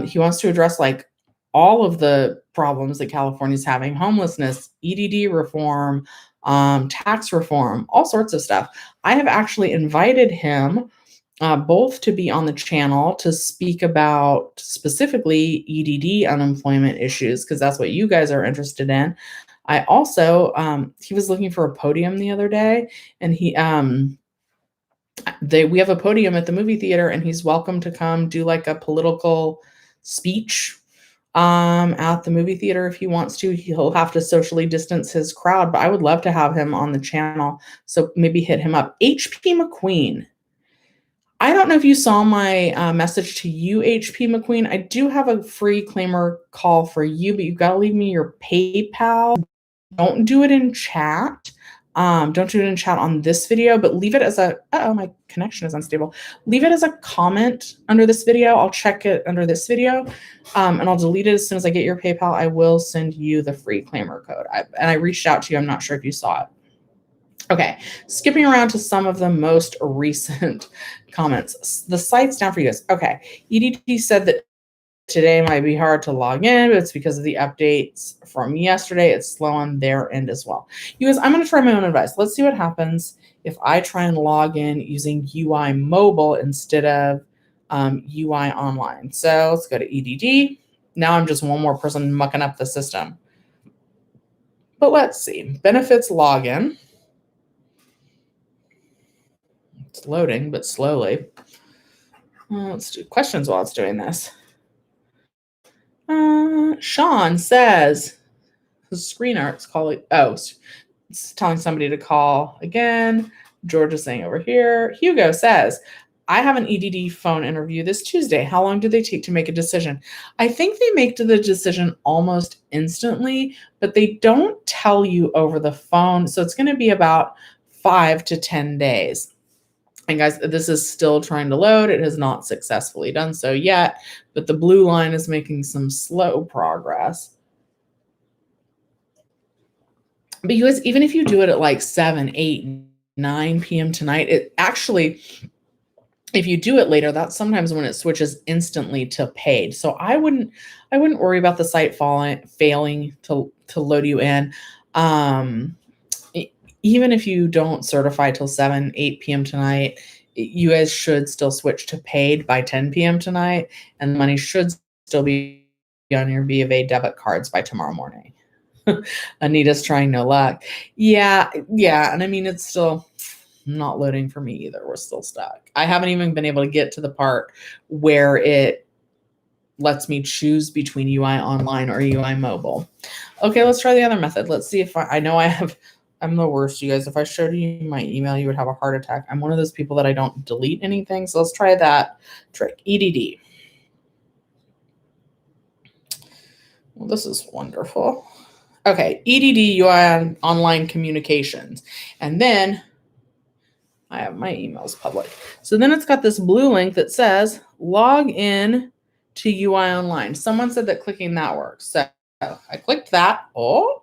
Speaker 1: He wants to address like all of the problems that California's having: homelessness, EDD reform, tax reform, all sorts of stuff. I have actually invited him both to be on the channel to speak about specifically EDD unemployment issues, because that's what you guys are interested in. I also, he was looking for a podium the other day, and we have a podium at the movie theater, and he's welcome to come do like a political speech at the movie theater if he wants to. He'll have to socially distance his crowd, but I would love to have him on the channel. So maybe hit him up. HP McQueen. I don't know if you saw my message to you, HP McQueen. I do have a free claimer call for you, but you've got to leave me your PayPal. Don't do it in chat. Don't do it in chat on this video, but leave it as a, my connection is unstable. Leave it as a comment under this video. I'll check it under this video, and I'll delete it as soon as I get your PayPal. I will send you the free claimer code. I reached out to you. I'm not sure if you saw it. Okay, skipping around to some of the most recent comments. The site's down for you guys. Okay, EDD said that today might be hard to log in, but it's because of the updates from yesterday. It's slow on their end as well. You guys, I'm going to try my own advice. Let's see what happens if I try and log in using UI mobile instead of UI online. So let's go to EDD. Now I'm just one more person mucking up the system. But let's see. Benefits login. It's loading, but slowly. Let's do questions while it's doing this. Sean says, the screen art's calling. Oh, it's telling somebody to call again. George is saying over here. Hugo says, I have an EDD phone interview this Tuesday. How long do they take to make a decision? I think they make the decision almost instantly, but they don't tell you over the phone. So it's going to be about 5 to 10 days. guys, this is still trying to load. It has not successfully done so yet, but the blue line is making some slow progress. Because even if you do it at like 7, 8, 9 p.m. tonight, it actually, if you do it later, that's sometimes when it switches instantly to paid. So I wouldn't worry about the site failing to load you in. Even if you don't certify till 7, 8 p.m. tonight, you guys should still switch to paid by 10 p.m. tonight, and the money should still be on your B of A debit cards by tomorrow morning. Anita's trying no luck. Yeah. And I mean, it's still not loading for me either. We're still stuck. I haven't even been able to get to the part where it lets me choose between UI Online or UI Mobile. Okay, let's try the other method. Let's see if I know I'm the worst, you guys. If I showed you my email, you would have a heart attack. I'm one of those people that I don't delete anything. So let's try that trick. EDD. Well, this is wonderful. Okay, EDD UI Online Communications. And then I have my emails public. So then it's got this blue link that says log in to UI Online. Someone said that clicking that works. So I clicked that. Oh.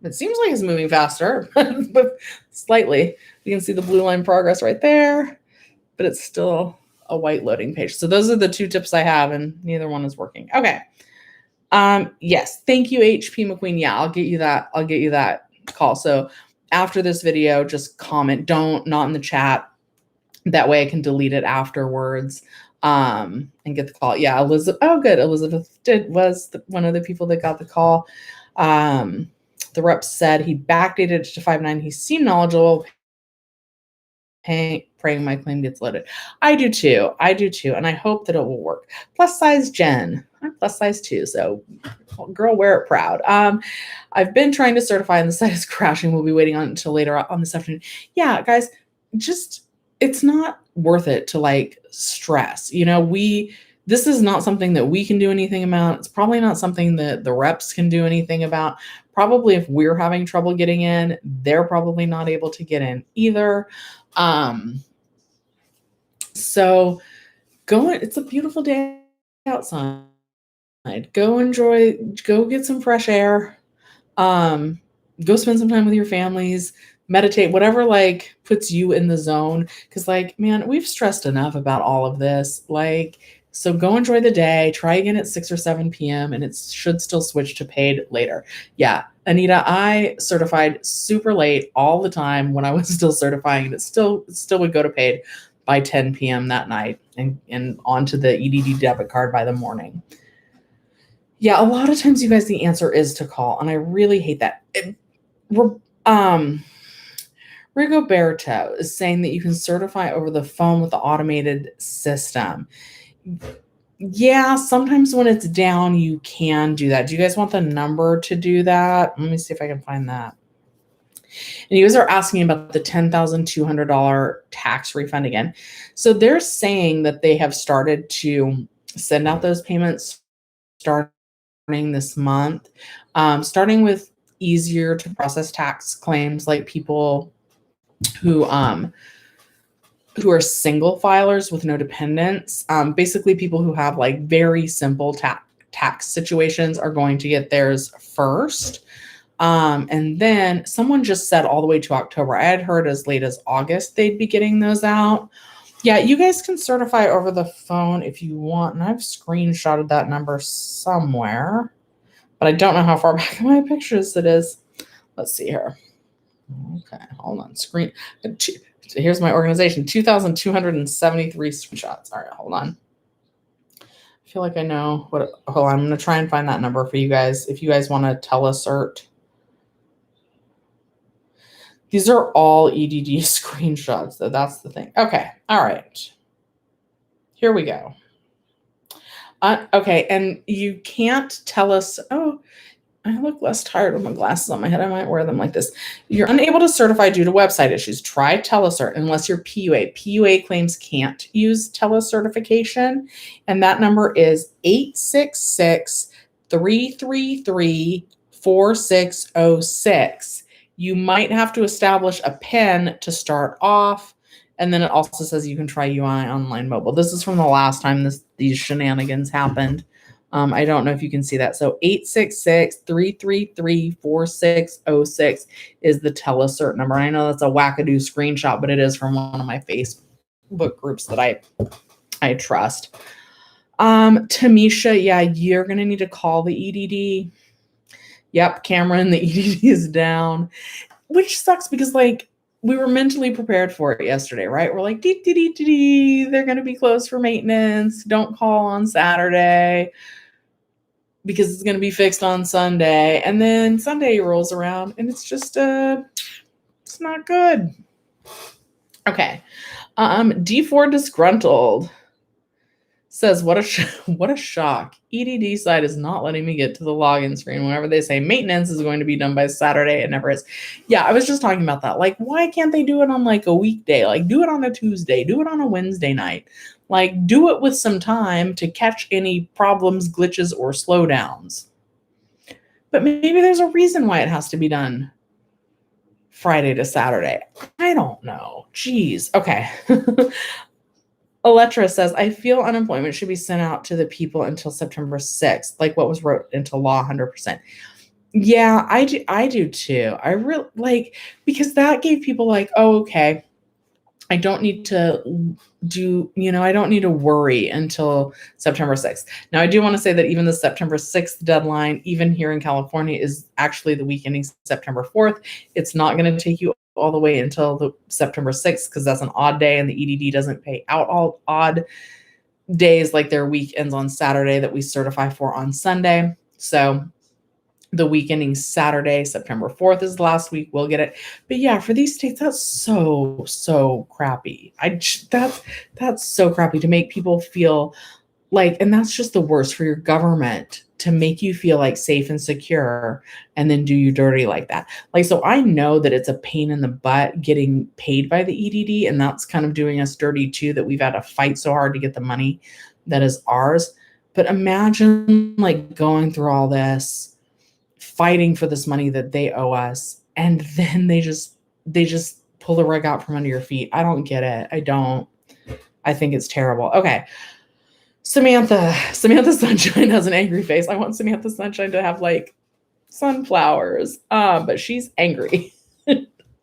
Speaker 1: It seems like it's moving faster, but slightly. You can see the blue line progress right there, but it's still a white loading page. So those are the two tips I have, and neither one is working. Okay. Yes. Thank you, HP McQueen. Yeah, I'll get you that call. So after this video, just comment, not in the chat. That way I can delete it afterwards, and get the call. Yeah. Elizabeth. Oh, good. Elizabeth was one of the people that got the call. The rep said he backdated it to 5/9. He seemed knowledgeable. Praying my claim gets loaded. I do too. And I hope that it will work. Plus size Jen. I'm plus size too. So girl, wear it proud. I've been trying to certify and the site is crashing. We'll be waiting on until later on this afternoon. Yeah, guys, it's not worth it to like stress. This is not something that we can do anything about. It's probably not something that the reps can do anything about. Probably if we're having trouble getting in, they're probably not able to get in either. So it's a beautiful day outside. Go get some fresh air. Go spend some time with your families, meditate, whatever like puts you in the zone. Cause like, man, we've stressed enough about all of this. So go enjoy the day, try again at 6 or 7 p.m. and it should still switch to paid later. Yeah. Anita, I certified super late all the time when I was still certifying, and it still would go to paid by 10 p.m. that night and onto the EDD debit card by the morning. Yeah, a lot of times, you guys, the answer is to call, and I really hate that. Rigoberto is saying that you can certify over the phone with the automated system. Yeah, sometimes when it's down, you can do that. Do you guys want the number to do that? Let me see if I can find that. And you guys are asking about the $10,200 tax refund again. So they're saying that they have started to send out those payments starting this month, starting with easier to process tax claims, like people who are single filers with no dependents. Basically people who have like very simple tax situations are going to get theirs first. And then someone just said all the way to October. I had heard as late as August they'd be getting those out. Yeah, you guys can certify over the phone if you want. And I've screenshotted that number somewhere, but I don't know how far back in my pictures it is. Let's see here. Okay, hold on. Here's my organization, 2,273 screenshots. All right, hold on. I feel like I know what. Hold on, I'm going to try and find that number for you guys. If you guys want to telecert. These are all EDD screenshots, though. That's the thing. Okay, all right. Here we go. Okay, and you can't tell us. Oh, I look less tired with my glasses on my head. I might wear them like this. You're unable to certify due to website issues. Try telecert unless you're PUA. PUA claims can't use telecertification. And that number is 866-333-4606. You might have to establish a PIN to start off. And then it also says you can try UI Online Mobile. This is from the last time these shenanigans happened. I don't know if you can see that. So 866-333-4606 is the telecert number. I know that's a wackadoo screenshot, but it is from one of my Facebook groups that I trust. Tamisha, yeah, you're going to need to call the EDD. Yep, Cameron, the EDD is down, which sucks because like we were mentally prepared for it yesterday, right? We're like, they're going to be closed for maintenance. Don't call on Saturday because it's going to be fixed on Sunday. And then Sunday rolls around and it's just, it's not good. Okay. D4 disgruntled says, what a shock. EDD site is not letting me get to the login screen. Whenever they say maintenance is going to be done by Saturday, it never is. Yeah, I was just talking about that. Like, why can't they do it on like a weekday? Like, do it on a Tuesday. Do it on a Wednesday night. Like, do it with some time to catch any problems, glitches, or slowdowns. But maybe there's a reason why it has to be done Friday to Saturday. I don't know. Jeez. Okay. Electra says, I feel unemployment should be sent out to the people until September 6th, like what was wrote into law 100%. Yeah, I do too. I really like, because that gave people like, oh, okay, I don't need to I don't need to worry until September 6th. Now, I do want to say that even the September 6th deadline, even here in California, is actually the week ending September 4th. It's not going to take you all the way until the September 6th because that's an odd day and the EDD doesn't pay out all odd days like their week ends on Saturday that we certify for on Sunday. So the week ending Saturday, September 4th is the last week. We'll get it. But yeah, for these states, that's so crappy. That's so crappy to make people feel like, and that's just the worst for your government to make you feel like safe and secure and then do you dirty like that. Like, so I know that it's a pain in the butt getting paid by the EDD, and that's kind of doing us dirty too, that we've had to fight so hard to get the money that is ours. But imagine like going through all this, fighting for this money that they owe us, and then they just pull the rug out from under your feet. I don't get it. I think it's terrible. Okay. Samantha Sunshine has an angry face. I want Samantha Sunshine to have like sunflowers, but she's angry.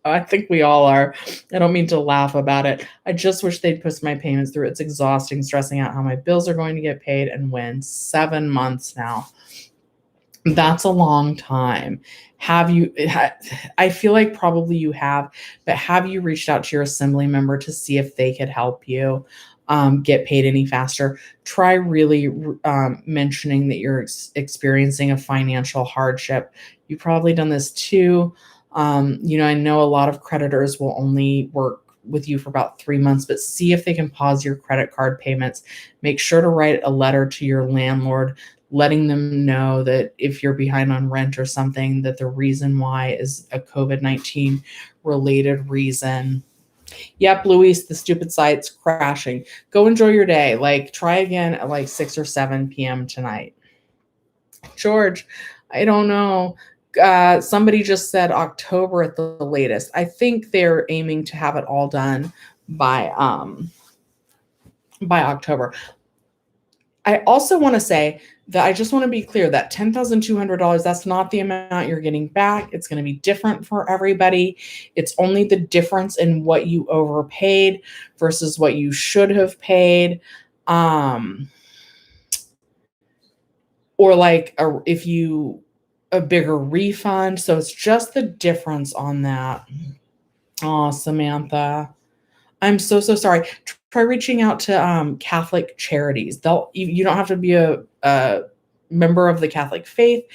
Speaker 1: I think we all are. I don't mean to laugh about it. I just wish they'd push my payments through. It's exhausting, stressing out how my bills are going to get paid and when. 7 months now. That's a long time. I feel like probably you have, but have you reached out to your assembly member to see if they could help you get paid any faster? Try really mentioning that you're experiencing a financial hardship. You've probably done this too. I know a lot of creditors will only work with you for about 3 months, but see if they can pause your credit card payments. Make sure to write a letter to your landlord letting them know that if you're behind on rent or something, that the reason why is a COVID-19 related reason. Yep, Luis, the stupid site's crashing. Go enjoy your day. Like, try again at like 6 or 7 p.m. tonight. George, I don't know. Somebody just said October at the latest. I think they're aiming to have it all done by October. I also want to say that I just want to be clear that $10,200, that's not the amount you're getting back. It's going to be different for everybody. It's only the difference in what you overpaid versus what you should have paid. Or like a bigger refund. So it's just the difference on that. Oh, Samantha, I'm so sorry. Try reaching out to Catholic charities. You don't have to be a member of the Catholic faith,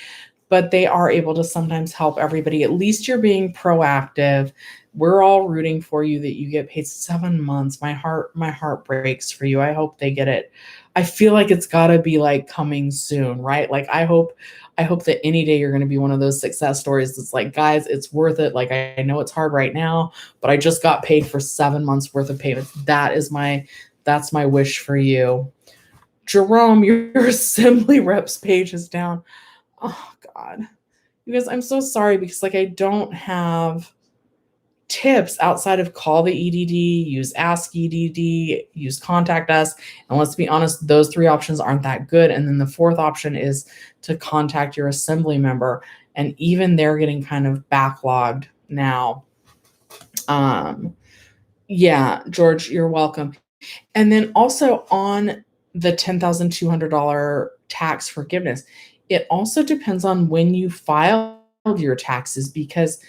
Speaker 1: but they are able to sometimes help everybody. At least you're being proactive. We're all rooting for you that you get paid 7 months. My heart breaks for you. I hope they get it. I feel like it's got to be like coming soon, right? Like I hope that any day you're going to be one of those success stories that's like, guys, it's worth it. Like I know it's hard right now, but I just got paid for 7 months worth of payments. That's my wish for you. Jerome, your assembly reps page is down. Oh God. You guys, I'm so sorry because like I don't have tips outside of call the EDD, use Ask EDD, use Contact Us. And let's be honest, those three options aren't that good. And then the fourth option is to contact your assembly member. And even they're getting kind of backlogged now. Yeah, George, you're welcome. And then also on the $10,200 tax forgiveness, it also depends on when you filed your taxes, because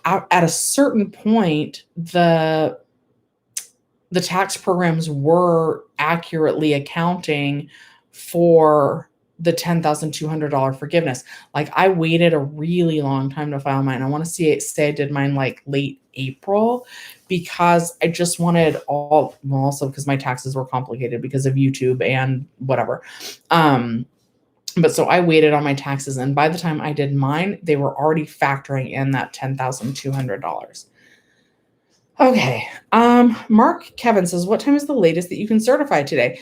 Speaker 1: at a certain point, the tax programs were accurately accounting for the $10,200 forgiveness. Like I waited a really long time to file mine. I want to say I did mine like late April because I just wanted well, also because my taxes were complicated because of YouTube and whatever. But so I waited on my taxes, and by the time I did mine, they were already factoring in that $10,200. Okay. Mark Kevin says, what time is the latest that you can certify today?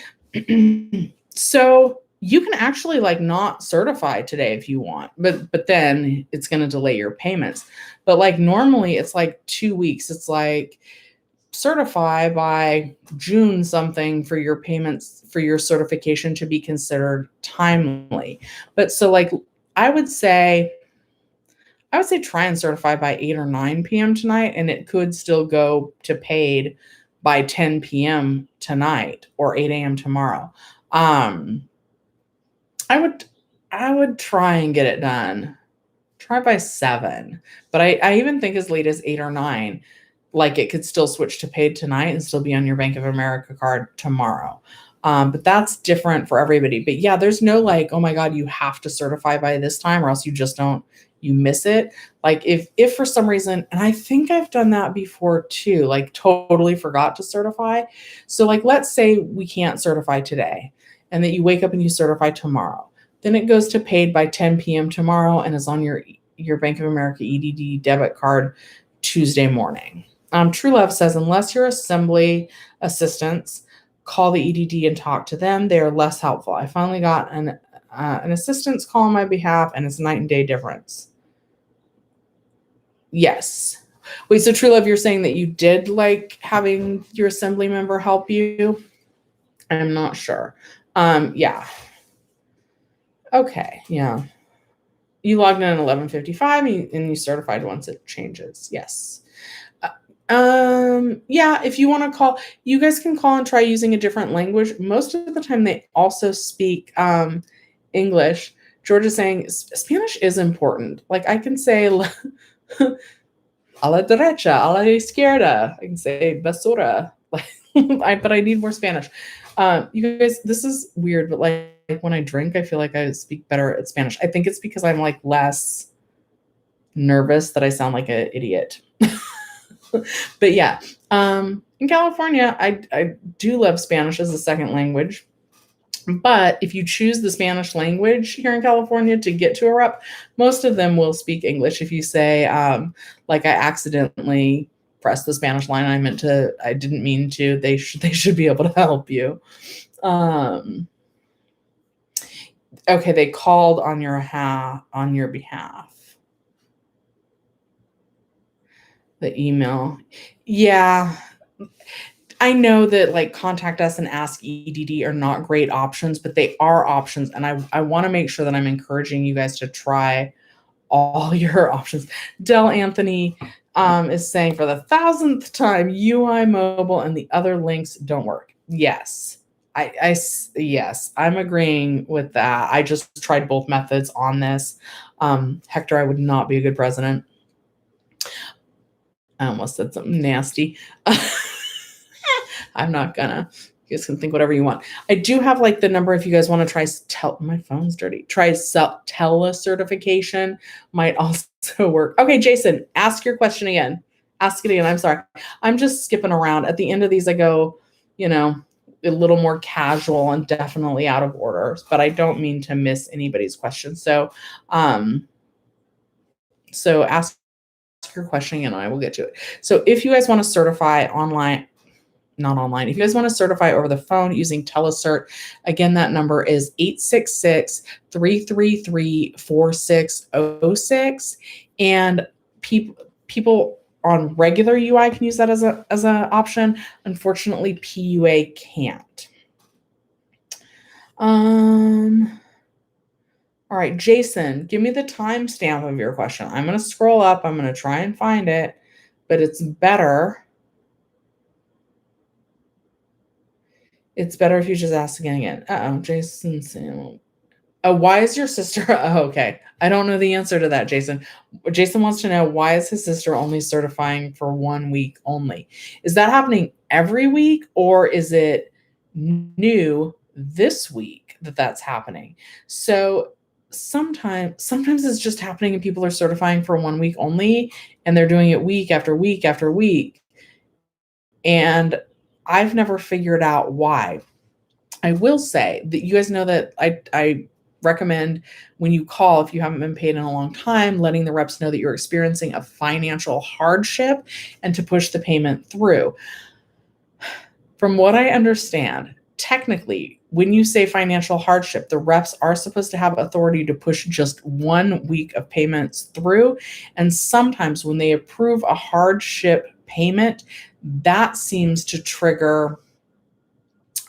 Speaker 1: So you can actually like not certify today if you want, but then it's going to delay your payments. But like normally it's like 2 weeks. It's like certify by June something for your payments for your certification to be considered timely. But so like I would say try and certify by 8 or 9 p.m. tonight, and it could still go to paid by 10 p.m. tonight or 8 a.m. tomorrow. I would try and get it done. Try by 7, but I even think as late as 8 or 9, like it could still switch to paid tonight and still be on your Bank of America card tomorrow. But that's different for everybody. But yeah, there's no like, oh my God, you have to certify by this time or else you miss it. Like if for some reason, and I think I've done that before too, like totally forgot to certify. So like, let's say we can't certify today and that you wake up and you certify tomorrow. Then it goes to paid by 10 p.m. tomorrow and is on your Bank of America EDD debit card Tuesday morning. True Love says, unless your assembly assistants call the EDD and talk to them, they are less helpful. I finally got an assistant's call on my behalf, and it's night and day difference. Yes. Wait, so True Love, you're saying that you did like having your assembly member help you? I'm not sure. Yeah. Okay, yeah. You logged in at 11:55 and you certified once it changes. Yes. Yeah, if you want to call, you guys can call and try using a different language. Most of the time they also speak English. George is saying Spanish is important. Like I can say a la derecha, a la izquierda. I can say basura. But I need more Spanish. You guys, this is weird, but like when I drink, I feel like I speak better at Spanish. I think it's because I'm like less nervous that I sound like an idiot. But yeah, in California, I do love Spanish as a second language. But if you choose the Spanish language here in California to get to a rep, most of them will speak English. If you say, like I accidentally pressed the Spanish line, I didn't mean to, they should be able to help you. Okay, they called on your behalf. The email. Yeah. I know that like Contact Us and Ask EDD are not great options, but they are options. And I want to make sure that I'm encouraging you guys to try all your options. Del Anthony is saying for the 1,000th time, UI mobile and the other links don't work. Yes. Yes, I'm agreeing with that. I just tried both methods on this. Hector, I would not be a good president. I almost said something nasty. I'm not gonna. You guys can think whatever you want. I do have like the number if you guys want to try my phone's dirty. Try telecertification might also work. Okay, Jason, ask your question again. Ask it again. I'm sorry. I'm just skipping around. At the end of these, I go, a little more casual and definitely out of order, but I don't mean to miss anybody's question. So ask your question and I will get to it. So if you guys want to certify online, not online. If you guys want to certify over the phone using Telecert, again, that number is 866-333-4606. And people on regular UI can use that as an option. Unfortunately, PUA can't. All right, Jason, give me the timestamp of your question. I'm going to scroll up. I'm going to try and find it, but it's better. It's better if you just ask again. Jason Sam. Why is your sister? Oh, okay. I don't know the answer to that, Jason. Jason wants to know, why is his sister only certifying for 1 week only? Is that happening every week, or is it new this week that that's happening? So sometimes it's just happening and people are certifying for 1 week only, and they're doing it week after week after week. And I've never figured out why. I will say that you guys know that I recommend, when you call, if you haven't been paid in a long time, letting the reps know that you're experiencing a financial hardship and to push the payment through. From what I understand, technically, when you say financial hardship, the reps are supposed to have authority to push just 1 week of payments through. And sometimes when they approve a hardship payment, that seems to trigger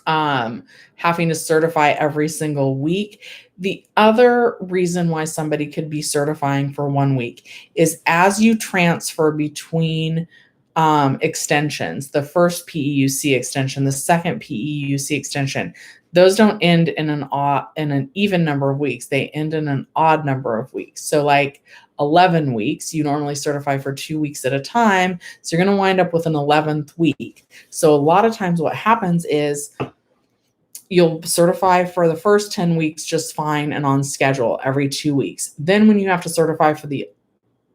Speaker 1: having to certify every single week. The other reason why somebody could be certifying for 1 week is as you transfer between extensions, the first PEUC extension, the second PEUC extension, those don't end in an even number of weeks. They end in an odd number of weeks. So like 11 weeks, you normally certify for 2 weeks at a time. So you're going to wind up with an 11th week. So a lot of times what happens is you'll certify for the first 10 weeks just fine and on schedule every 2 weeks. Then when you have to certify for the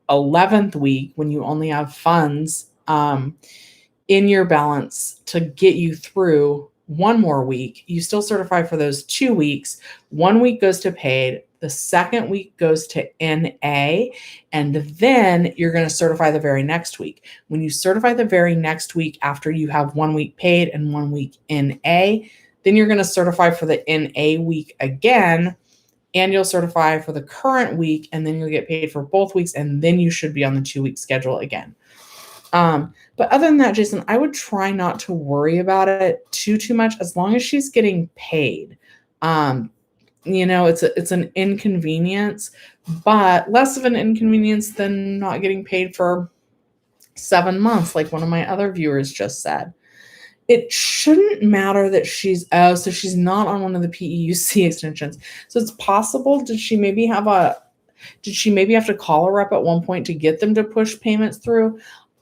Speaker 1: 11th week, when you only have funds in your balance to get you through 1 more week, you still certify for those 2 weeks. 1 week goes to paid. The second week goes to NA, and then you're going to certify the very next week. When you certify the very next week after you have 1 week paid and 1 week NA, then you're going to certify for the NA week again, and you'll certify for the current week, and then you'll get paid for both weeks, and then you should be on the 2-week schedule again. But other than that, Jason, I would try not to worry about it too much, as long as she's getting paid. It's an inconvenience, but less of an inconvenience than not getting paid for 7 months, like one of my other viewers just said. It shouldn't matter that she's not on one of the PEUC extensions. So it's possible, did she maybe have to call a rep at one point to get them to push payments through?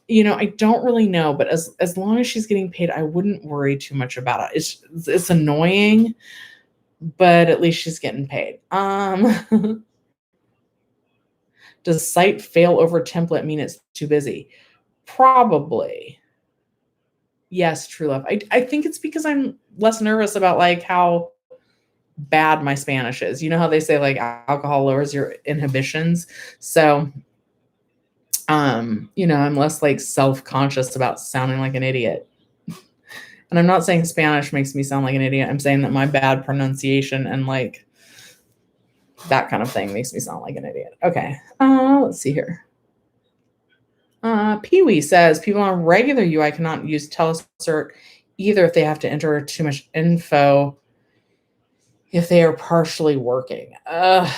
Speaker 1: I don't really know, but as long as she's getting paid, I wouldn't worry too much about it. It's annoying, but at least she's getting paid. Does site fail over template mean it's too busy? Probably. Yes, true love. I think it's because I'm less nervous about like how bad my Spanish is. You know how they say like alcohol lowers your inhibitions. So, I'm less like self-conscious about sounding like an idiot. And I'm not saying Spanish makes me sound like an idiot. I'm saying that my bad pronunciation and like that kind of thing makes me sound like an idiot. Okay. Let's see here. Pee-wee says people on regular UI cannot use Telecert either if they have to enter too much info if they are partially working. I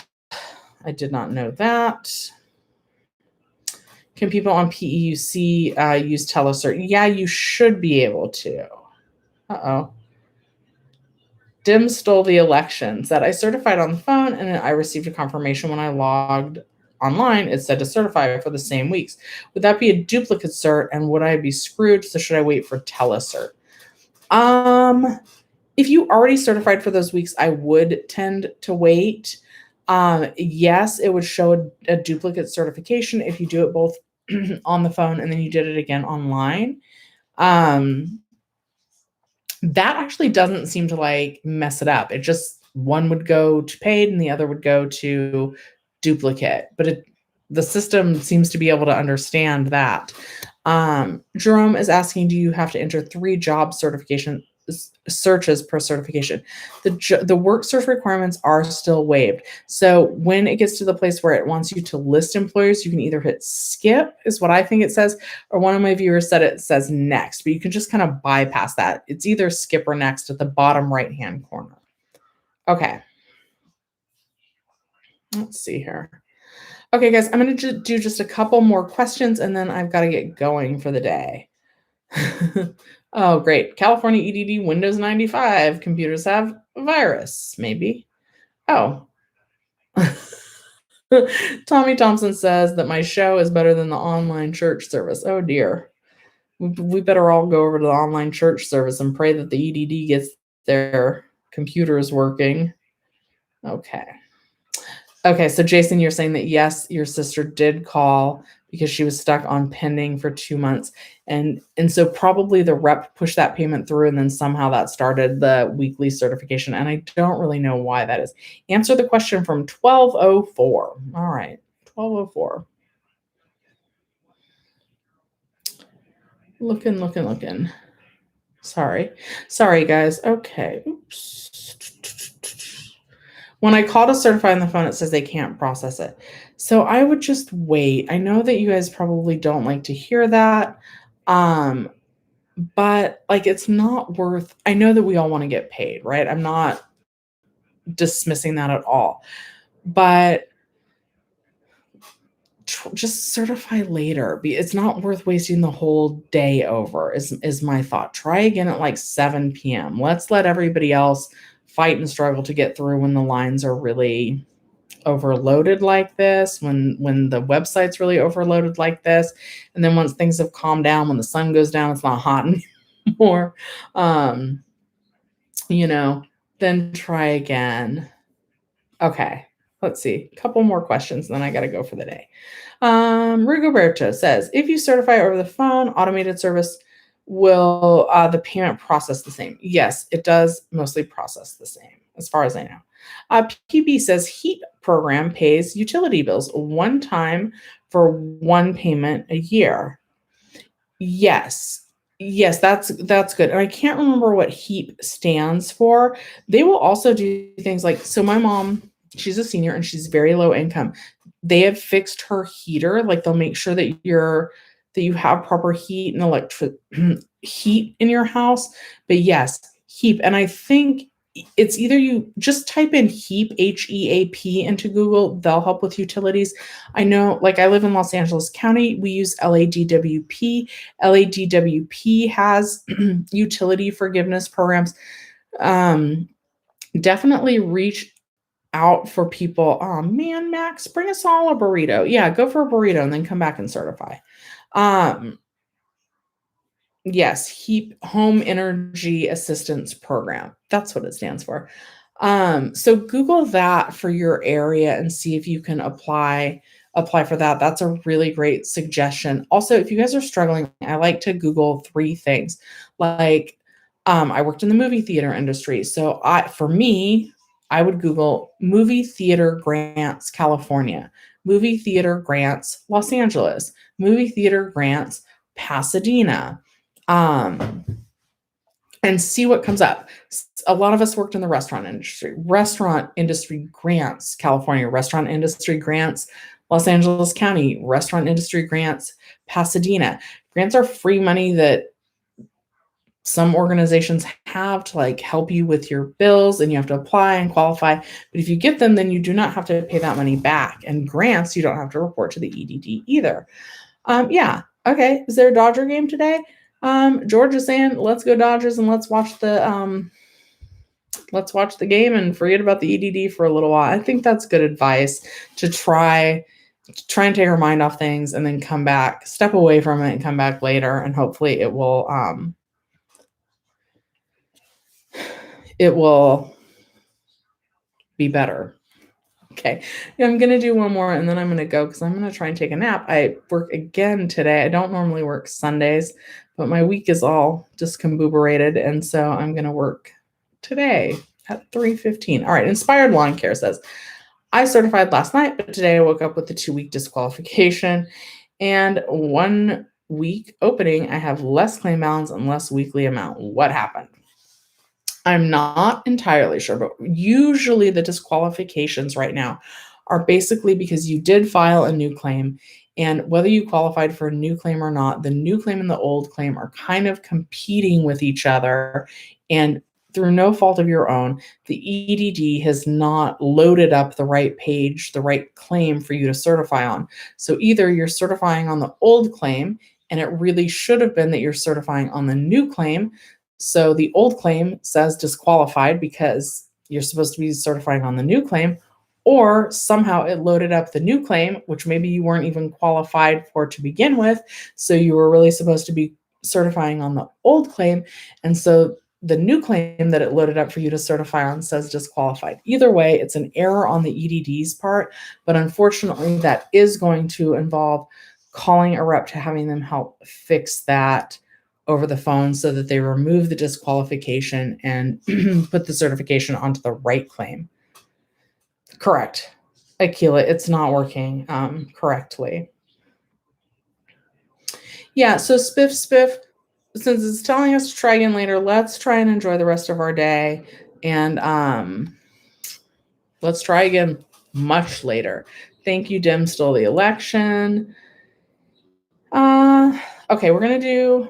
Speaker 1: did not know that. Can people on PEUC use Telecert? Yeah, you should be able to. Uh-oh. Dim stole the elections that I certified on the phone, and I received a confirmation when I logged online. It said to certify for the same weeks. Would that be a duplicate cert, and would I be screwed? So should I wait for Telecert? If you already certified for those weeks, I would tend to wait. Yes, it would show a duplicate certification if you do it both on the phone and then you did it again online. That actually doesn't seem to like mess it up. It just, one would go to paid and the other would go to duplicate, but the system seems to be able to understand that. Jerome is asking, do you have to enter 3 job certification searches per certification? The work search requirements are still waived. So when it gets to the place where it wants you to list employers, you can either hit skip, is what I think it says, or one of my viewers said it says next, but you can just kind of bypass that. It's either skip or next at the bottom right-hand corner. Okay. Let's see here. Okay, guys, I'm going to do just a couple more questions, and then I've got to get going for the day. Oh, great. California EDD Windows 95 computers have a virus, maybe. Oh. Tommy Thompson says that my show is better than the online church service. Oh, dear. We better all go over to the online church service and pray that the EDD gets their computers working. Okay. Okay, so Jason, you're saying that yes, your sister did call because she was stuck on pending for 2 months. And so probably the rep pushed that payment through, and then somehow that started the weekly certification. And I don't really know why that is. Answer the question from 1204. All right, 1204. Looking. Sorry, guys. Okay. Oops. When I call to certify on the phone, it says they can't process it. So I would just wait. I know that you guys probably don't like to hear that. But like, it's not worth, I know that we all want to get paid, right? I'm not dismissing that at all. But just certify later. It's not worth wasting the whole day over, is my thought. Try again at like 7 p.m. Let's let everybody else fight and struggle to get through when the lines are really overloaded like this, when the website's really overloaded like this. And then once things have calmed down, when the sun goes down, it's not hot anymore, then try again. Okay. Let's see. A couple more questions, and then I got to go for the day. Rigoberto says, if you certify over the phone, automated service, will the payment process the same? Yes, it does mostly process the same, as far as I know. PB says, HEAP program pays utility bills one time for one payment a year. Yes, that's good. And I can't remember what HEAP stands for. They will also do things like, so my mom, she's a senior and she's very low income. They have fixed her heater. Like, they'll make sure that you have proper heat and heat in your house. But yes, HEAP. And I think it's either you just type in HEAP, HEAP into Google. They'll help with utilities. I know, like, I live in Los Angeles County. We use LADWP. LADWP has utility forgiveness programs. Definitely reach out for people. Oh man, Max, bring us all a burrito. Yeah, go for a burrito and then come back and certify. Yes, HEAP, Home Energy Assistance Program. That's what it stands for. So Google that for your area and see if you can apply for that. That's a really great suggestion. Also, if you guys are struggling, I like to Google 3 things. Like, I worked in the movie theater industry. So for me, I would Google movie theater grants, California, movie theater grants, Los Angeles, movie theater grants, Pasadena, and see what comes up. A lot of us worked in the restaurant industry grants, California, restaurant industry grants, Los Angeles County, restaurant industry grants, Pasadena. Grants are free money that some organizations have to like help you with your bills, and you have to apply and qualify. But if you get them, then you do not have to pay that money back. And grants, you don't have to report to the EDD either. Yeah. Okay. Is there a Dodger game today? George is saying, let's go Dodgers and let's watch the game and forget about the EDD for a little while. I think that's good advice, to try and take our mind off things and then come back, step away from it and come back later. And hopefully it will be better. Okay. I'm going to do one more and then I'm going to go because I'm going to try and take a nap. I work again today. I don't normally work Sundays, but my week is all discombobulated. And so I'm going to work today at 3:15. All right. Inspired Lawn Care says, I certified last night, but today I woke up with a 2-week disqualification and one week opening, I have less claim balance and less weekly amount. What happened? I'm not entirely sure, but usually the disqualifications right now are basically because you did file a new claim, and whether you qualified for a new claim or not, the new claim and the old claim are kind of competing with each other. And through no fault of your own, the EDD has not loaded up the right page, the right claim for you to certify on. So either you're certifying on the old claim, and it really should have been that you're certifying on the new claim. So the old claim says disqualified because you're supposed to be certifying on the new claim, or somehow it loaded up the new claim, which maybe you weren't even qualified for to begin with. So you were really supposed to be certifying on the old claim. And so the new claim that it loaded up for you to certify on says disqualified. Either way, it's an error on the EDD's part, but unfortunately, that is going to involve calling a rep to having them help fix that over the phone so that they remove the disqualification and put the certification onto the right claim. Correct. Akila, it's not working correctly. Yeah, so spiff, since it's telling us to try again later, let's try and enjoy the rest of our day. And let's try again much later. Thank you, Dim stole the election. Okay, we're going to do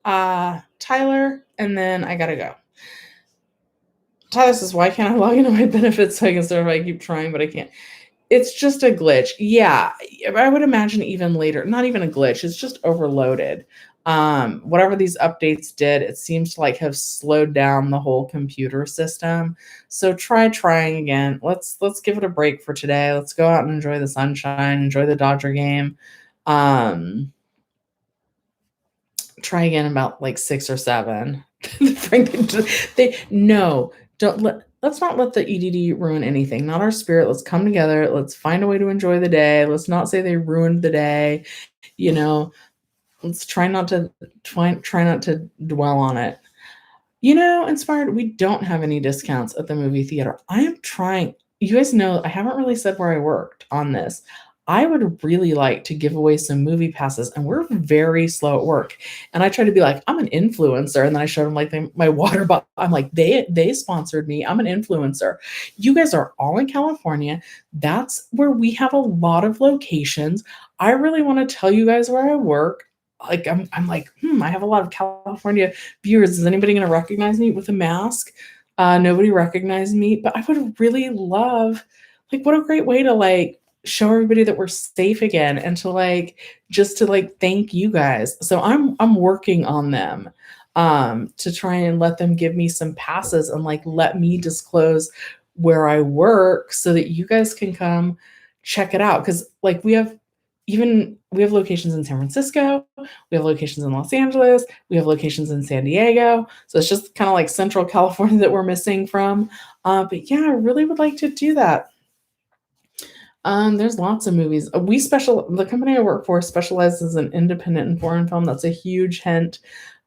Speaker 1: Tyler, and then I got to go. Tyler says, why can't I log into my benefits so I can certify? I keep trying, but I can't. It's just a glitch. Yeah, I would imagine even later, not even a glitch, it's just overloaded. Whatever these updates did, it seems to like have slowed down the whole computer system. So try trying again. Let's give it a break for today. Let's go out and enjoy the sunshine, enjoy the Dodger game. Try again about like 6 or 7. Let's not let the EDD ruin anything. Not our spirit. Let's come together. Let's find a way to enjoy the day. Let's not say they ruined the day. Let's try not to dwell on it. Inspired, we don't have any discounts at the movie theater. I am trying. You guys know I haven't really said where I worked on this. I would really like to give away some movie passes, and we're very slow at work. And I try to be like, I'm an influencer, and then I showed them like my water bottle. I'm like, they sponsored me. I'm an influencer. You guys are all in California. That's where we have a lot of locations. I really want to tell you guys where I work. Like I'm like, I have a lot of California viewers. Is anybody going to recognize me with a mask? Nobody recognized me, but I would really love, like, what a great way to like show everybody that we're safe again, and to just to thank you guys. So I'm working on them to try and let them give me some passes and let me disclose where I work so that you guys can come check it out. Because we have locations in San Francisco, we have locations in Los Angeles, we have locations in San Diego. So it's just kind of like Central California that we're missing from. But yeah, I really would like to do that. There's lots of movies. The company I work for specializes in independent and foreign film. That's a huge hint.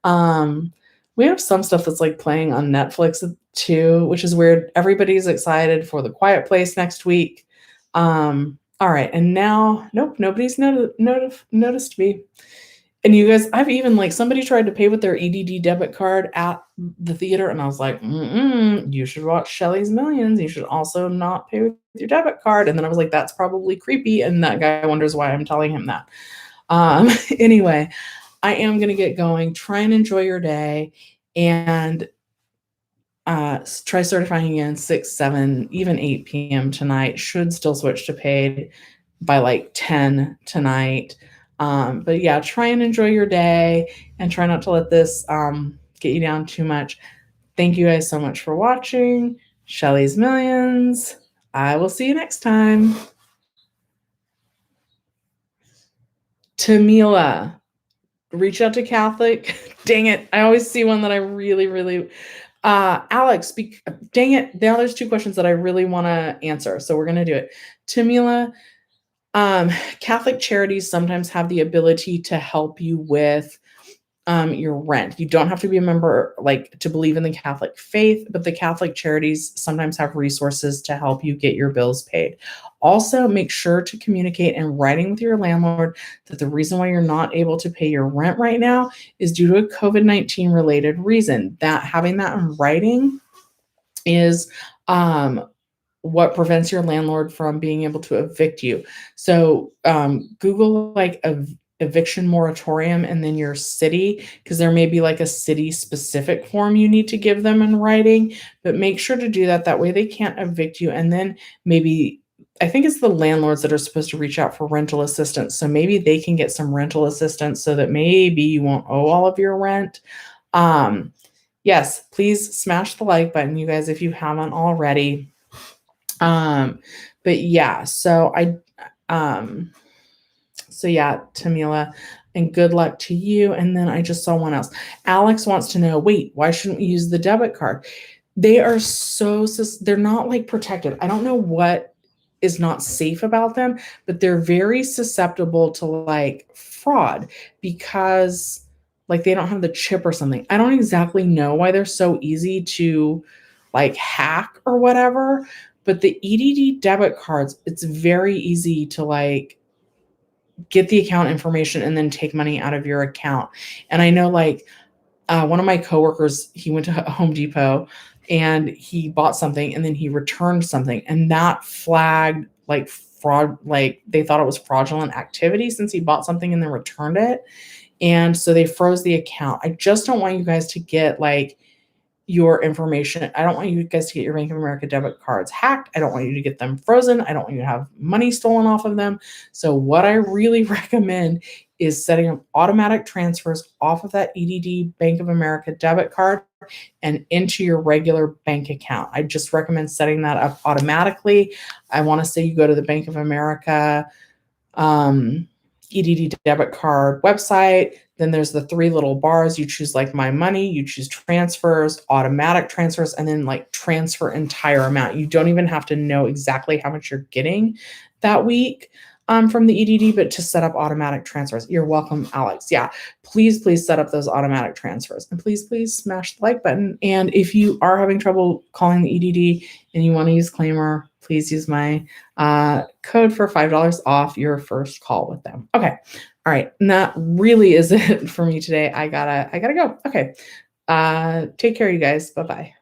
Speaker 1: We have some stuff that's playing on Netflix too, which is weird. Everybody's excited for The Quiet Place next week. All right, and now, nope, nobody's noticed me. And you guys, I've even somebody tried to pay with their EDD debit card at the theater, and I was like, you should watch Shelley's Millions. You should also not pay with your debit card. And then I was like, that's probably creepy. And that guy wonders why I'm telling him that. Anyway, I am going to get going. Try and enjoy your day, and try certifying again 6, 7, even 8 p.m. tonight. Should still switch to paid by 10 tonight. But yeah, try and enjoy your day and try not to let this get you down too much. Thank you guys so much for watching Shelley's Millions. I will see you next time. Tamila, reach out to Catholic. Dang it. I always see one that I really, Alex, dang it. Now there's 2 questions that I really want to answer. So we're going to do it. Tamila, Catholic charities sometimes have the ability to help you with your rent. You don't have to be a member, like, to believe in the Catholic faith, but the Catholic charities sometimes have resources to help you get your bills paid. Also, make sure to communicate in writing with your landlord that the reason why you're not able to pay your rent right now is due to a COVID-19 related reason. That having that in writing is what prevents your landlord from being able to evict you. So Google like eviction moratorium and then your city, because there may be like a city specific form you need to give them in writing, but make sure to do that. That way they can't evict you. And then maybe I think it's the landlords that are supposed to reach out for rental assistance. So maybe they can get some rental assistance so that maybe you won't owe all of your rent. Yes, please smash the like button, you guys, if you haven't already. But yeah, so yeah, Tamila, and good luck to you. And then I just saw one else. Alex wants to know, wait, why shouldn't we use the debit card? They are they're not like protected. I don't know what is not safe about them, but they're very susceptible to like fraud because like they don't have the chip or something. I don't exactly know why they're so easy to like hack or whatever, but the EDD debit cards, it's very easy to like get the account information and then take money out of your account. And I know like one of my coworkers, he went to Home Depot and he bought something and then he returned something and that flagged like fraud, like they thought it was fraudulent activity since he bought something and then returned it. And so they froze the account. I just don't want you guys to get like your information. I don't want you guys to get your Bank of America debit cards hacked. I don't want you to get them frozen. I don't want you to have money stolen off of them. So what I really recommend is setting up automatic transfers off of that EDD Bank of America debit card and into your regular bank account. I just recommend setting that up automatically. I want to say you go to the Bank of America EDD debit card website. Then there's the three little bars. You choose like my money, you choose transfers, automatic transfers, and then like transfer entire amount. You don't even have to know exactly how much you're getting that week from the EDD, but to set up automatic transfers. You're welcome, Alex. Yeah, please set up those automatic transfers. And please smash the like button. And if you are having trouble calling the EDD and you want to use Claimer, please use my code for $5 off your first call with them. Okay. All right. And that really is it for me today. I gotta go. Okay. Take care, you guys. Bye-bye.